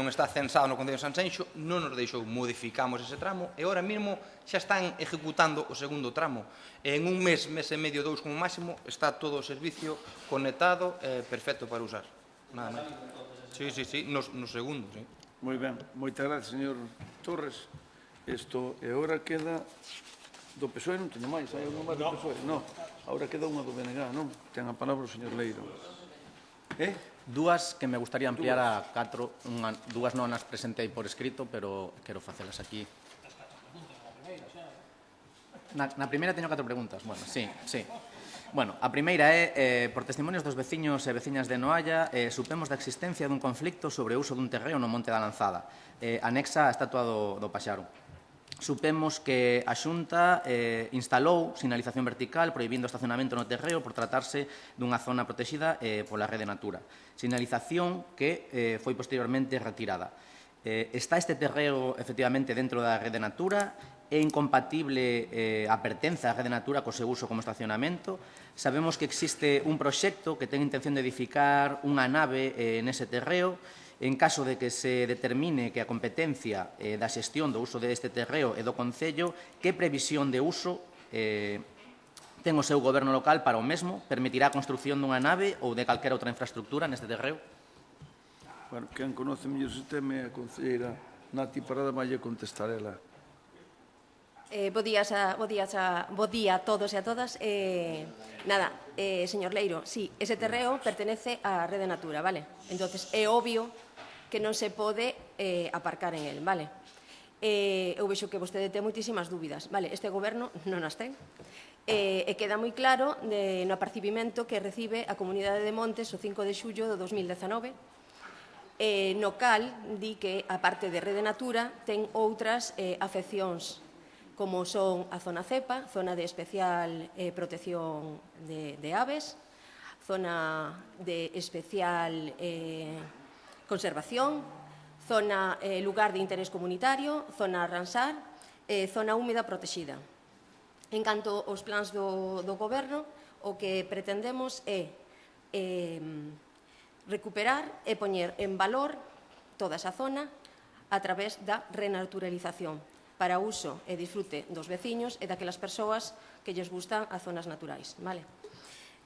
está censada no Concello de Sanxenxo non nos deixou, modificamos ese tramo e ahora mesmo xa están ejecutando o segundo tramo. En un mes e medio, dous como máximo, está todo o servicio conectado perfecto para usar. Nada máis. Sí, no segundo, sí. Moi ben, moitas gracias, señor Torres. Isto, e agora queda do PSOE, non teño máis, hai unha máis do PSOE? Non, agora queda unha do BNG, non? Ten a palabra o señor Leiro. Dúas que me gustaría ampliar a 4, dúas non as presentei por escrito, pero quero facelas aquí. Na primeira teño 4 preguntas. Bueno, sí. Bueno, a primeira é, por testimonios dos veciños e veciñas de Noalla, supemos da existencia dun conflicto sobre o uso dun terreo no Monte da Lanzada, anexa a estatua do Paxaro. Supemos que a Xunta instalou sinalización vertical prohibindo o estacionamento no terreo por tratarse dunha zona protegida pola Rede Natura. Sinalización que foi posteriormente retirada. Está este terreo efectivamente dentro da Rede Natura? É incompatible a pertenza á Rede Natura co seu uso como estacionamento? Sabemos que existe un proxecto que ten intención de edificar unha nave nese terreo. En caso de que se determine que a competencia da xestión do uso deste terreo é do Concello, que previsión de uso ten o seu goberno local para o mesmo? Permitirá a construción dunha nave ou de calquera outra infraestructura neste terreo? Bueno, quen conoce mellor o sistema é a concelleira Nati Parada, vai contestar ela. Bo día a todos e a todas. Señor Leiro, sí, ese terreo pertenece á Rede Natura, vale? Entonces, é obvio que non se pode aparcar en el, vale? Eu vexo que vostede ten moitísimas dúbidas, vale? Este goberno non as ten. E queda moi claro no apercibimento que recibe a Comunidade de Montes o 5 de xullo do 2019, no cal di que, a parte de Rede Natura, ten outras afeccións, como son a zona CEPA, zona de especial protección de aves, zona de especial conservación, zona lugar de interés comunitario, zona Ramsar, zona húmeda protegida. En canto aos plans do Goberno, o que pretendemos é recuperar e poñer en valor toda esa zona a través da renaturalización para uso e disfrute dos veciños e daquelas persoas que lles gustan as zonas naturais, vale?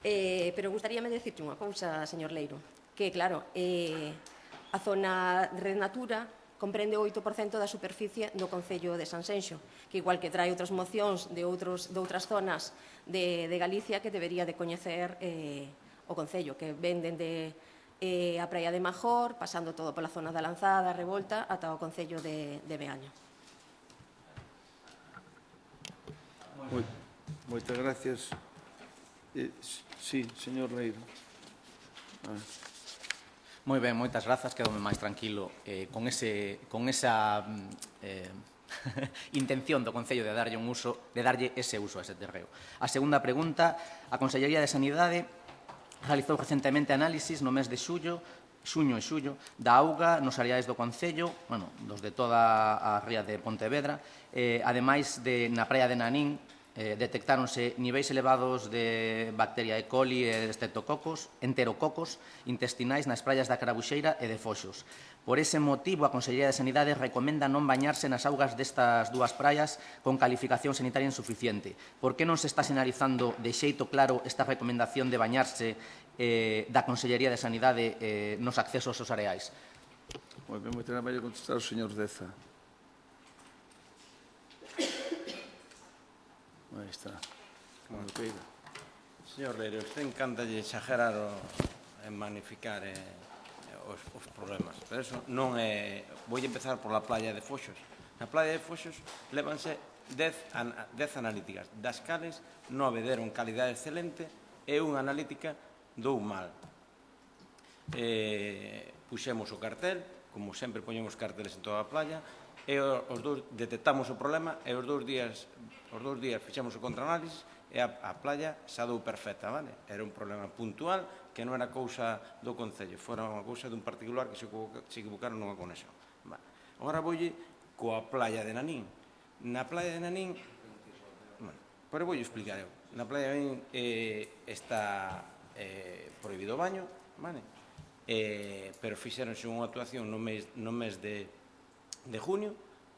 Pero gustaríame decirte unha cousa, señor Leiro, que, claro, a zona de Red Natura comprende o 8% da superficie do Concello de Sanxenxo, que igual que trae outras mocións de outras zonas de Galicia que debería de coñecer o Concello, que ven dende a Praia de Major, pasando todo pola zona da Lanzada, Revolta, ata o Concello de Beaño. Moitas gracias. Sí, señor Reiro. Moi ben, moitas grazas, quedome máis tranquilo con esa intención do Concello de darlle ese uso a ese terreo. A segunda pregunta, a Consellería de Sanidade realizou recentemente análisis no mes de xuño e xullo da auga nos areais do Concello, dos de toda a ría de Pontevedra, ademais na praia de Nanín, detectáronse niveis elevados de bacteria E. coli e de enterococos intestinais nas praias da Carabuxeira e de Foxos. Por ese motivo, a Consellería de Sanidade recomenda non bañarse nas augas destas dúas praias con calificación sanitaria insuficiente. Por que non se está sinalizando de xeito claro esta recomendación de bañarse da Consellería de Sanidade nos accesos aos areais? Moi ben, moitas gracias. Vai contestar o señor Deza. Aí está. Señor Leiro, usted encanta de exagerar en magnificar os problemas. Pero eso non é... Vou empezar por la playa de Foxos. Na playa de Foxos levanse 10 analíticas. Das cales 9 deron calidade excelente e unha analítica dou mal. Puxemos o cartel, como sempre poñemos carteles en toda a playa, e os dous detectamos o problema e os dous días fixemos o contraanálisis e a playa xa dou perfecta, vale? Era un problema puntual que non era cousa do Concello, fora unha cousa dun particular que se equivocaron nunha conexión. Agora voulle coa playa de Nanín. Na playa de Nanín, pero voulle explicar eu. Na playa de Nanín está prohibido o baño, vale? Pero fixeronse unha actuación no mes de junio,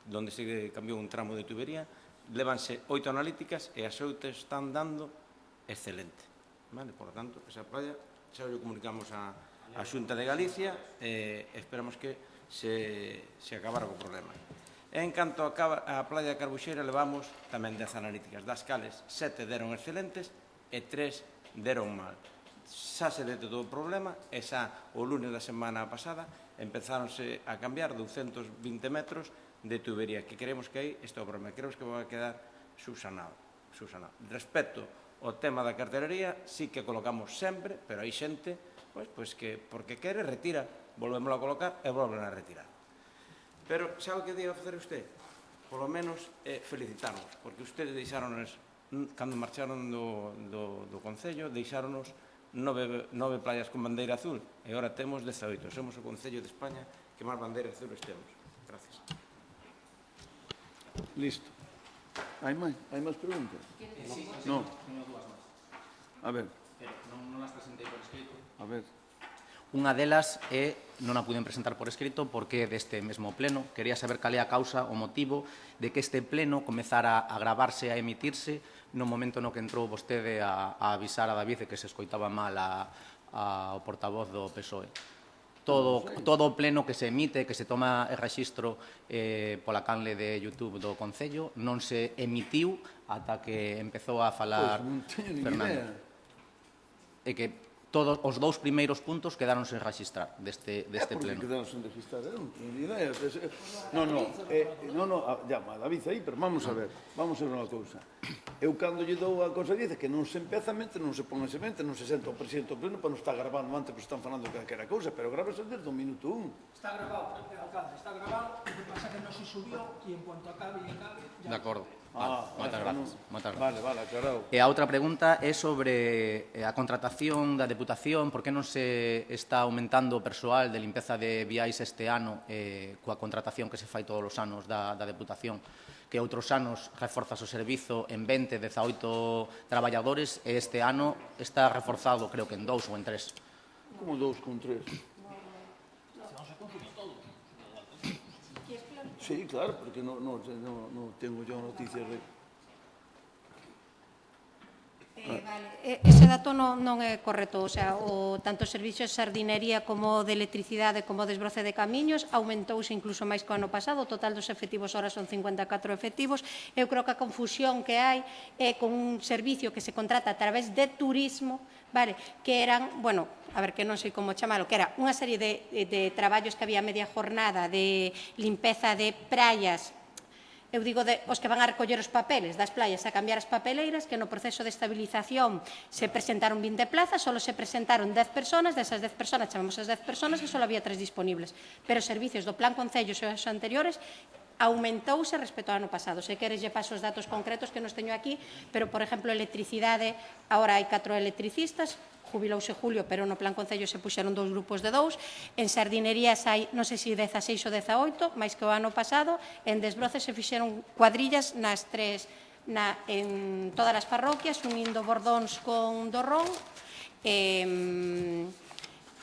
onde se cambiou un tramo de tubería, levanse 8 analíticas e as 8 están dando excelente. Por lo tanto, esa playa xa o comunicamos á Xunta de Galicia e esperamos que se acabara co problema. En canto á playa de Carbuxeira, levamos tamén 10 analíticas, das cales 7 deron excelentes e 3 deron mal. Xa se detectou o problema e xa o lunes da semana pasada empezáronse a cambiar 220 metros de tubería, que creemos que aí está o problema, creemos que vai quedar subsanado. Respecto ao tema da cartelería, sí que colocamos sempre, pero hai xente que, porque quere, retira, volvemos a colocar e volven a retirar. Pero, sabe o que debe facer usted? Por lo menos felicitarnos, porque ustedes deixáronos, cando marcharon do Concello, deixáronos 9 playas con bandeira azul e agora temos 18. Somos o Concello de España que máis bandeiras azules temos. Gracias. Listo. Hai máis preguntas? Non. A ver. Non as presentei por escrito. A ver. Unha delas non a puden presentar por escrito porque deste mesmo pleno quería saber cal é a causa, o motivo de que este pleno comezara a gravarse, a emitirse no momento no que entrou vostede a avisar a David de que se escoitaba mal ao portavoz do PSOE. Todo o pleno que se emite, que se toma el rexistro pola canle de YouTube do Concello, non se emitiu ata que empezou a falar Fernando. E que todos os dous primeiros puntos quedaron sen registrar deste pleno. Por que quedaron sen registrar? Eu non teño ni idea. Non, llama a David aí, pero vamos a ver unha cousa. Eu cando lle dou a cousa dice que non se empeza mente, non se pon en semente, non se senta o presidente do pleno para non estar grabando antes, porque están falando calquera cousa, pero grábase desde o minuto 1. Está grabado, alcalde, está grabado, o que pasa que non se subió e en cuanto acabe... De acordo. Moitas gracias. Vale, aclarado. E a outra pregunta é sobre a contratación da Deputación, por que non se está aumentando o persoal de limpeza de viais este ano coa contratación que se fai todos os anos da Deputación, que outros anos reforzas o servizo en 20, 18 traballadores e este ano está reforzado, creo que en 2 ou en 3. Como 2 con 3? Sí, claro, porque non tengo yo noticias de... Vale, ese dato non é correcto, o sea, tanto o servicio de sardinería como de electricidade como de desbroce de camiños aumentouse incluso máis que o ano pasado, o total dos efectivos ahora son 54 efectivos. Eu creo que a confusión que hai é con un servicio que se contrata a través de turismo, vale, que eran, bueno, a ver, que non sei como chamalo, que era unha serie de traballos que había media jornada de limpeza de praias eu digo os que van a recoller os papeles das playas a cambiar as papeleiras, que no proceso de estabilización se presentaron 20 plazas, solo se presentaron 10 personas, desas 10 personas chamamos as 10 personas e só había 3 disponibles. Pero os servicios do Plan Concellos e os anteriores aumentouse respecto ao ano pasado. Se queres, lle paso os datos concretos que nos teño aquí, pero, por exemplo, electricidade, agora hai 4 electricistas, jubilouse Julio, pero no Plan Concello se puxeron 2 grupos de 2, en sardinerías hai, non sei se 16 ou 18, máis que o ano pasado, en desbroces se fixeron cuadrillas nas 3, en todas as parroquias, unindo Bordóns con Dorrón,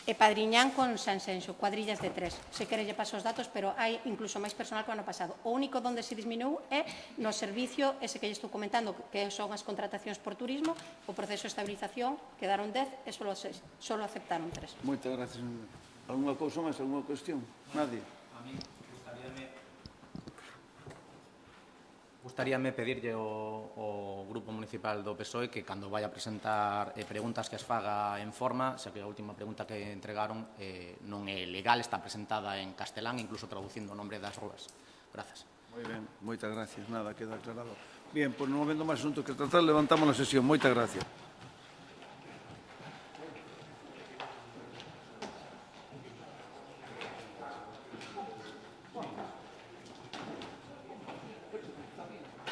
e Padriñán con Sanxenxo, cuadrillas de 3. Se quere lle paso os datos, pero hai incluso máis personal que o ano pasado. O único onde se disminuiu é no servicio, ese que lle estou comentando, que son as contratacións por turismo, o proceso de estabilización, quedaron 10 e solo aceptaron 3. Moitas gracias. Alguna cousa máis, alguna cuestión? Nadie? A mí gustaríame pedirlle ao Grupo Municipal do PSOE que cando vai a presentar preguntas que as faga en forma, xa que a última pregunta que entregaron non é legal, está presentada en castelán, incluso traducindo o nombre das rúas. Grazas. Moi ben, moitas gracias. Nada, queda aclarado. Bien, pois non habendo máis asuntos que tratar, levantamos a sesión. Moitas gracias.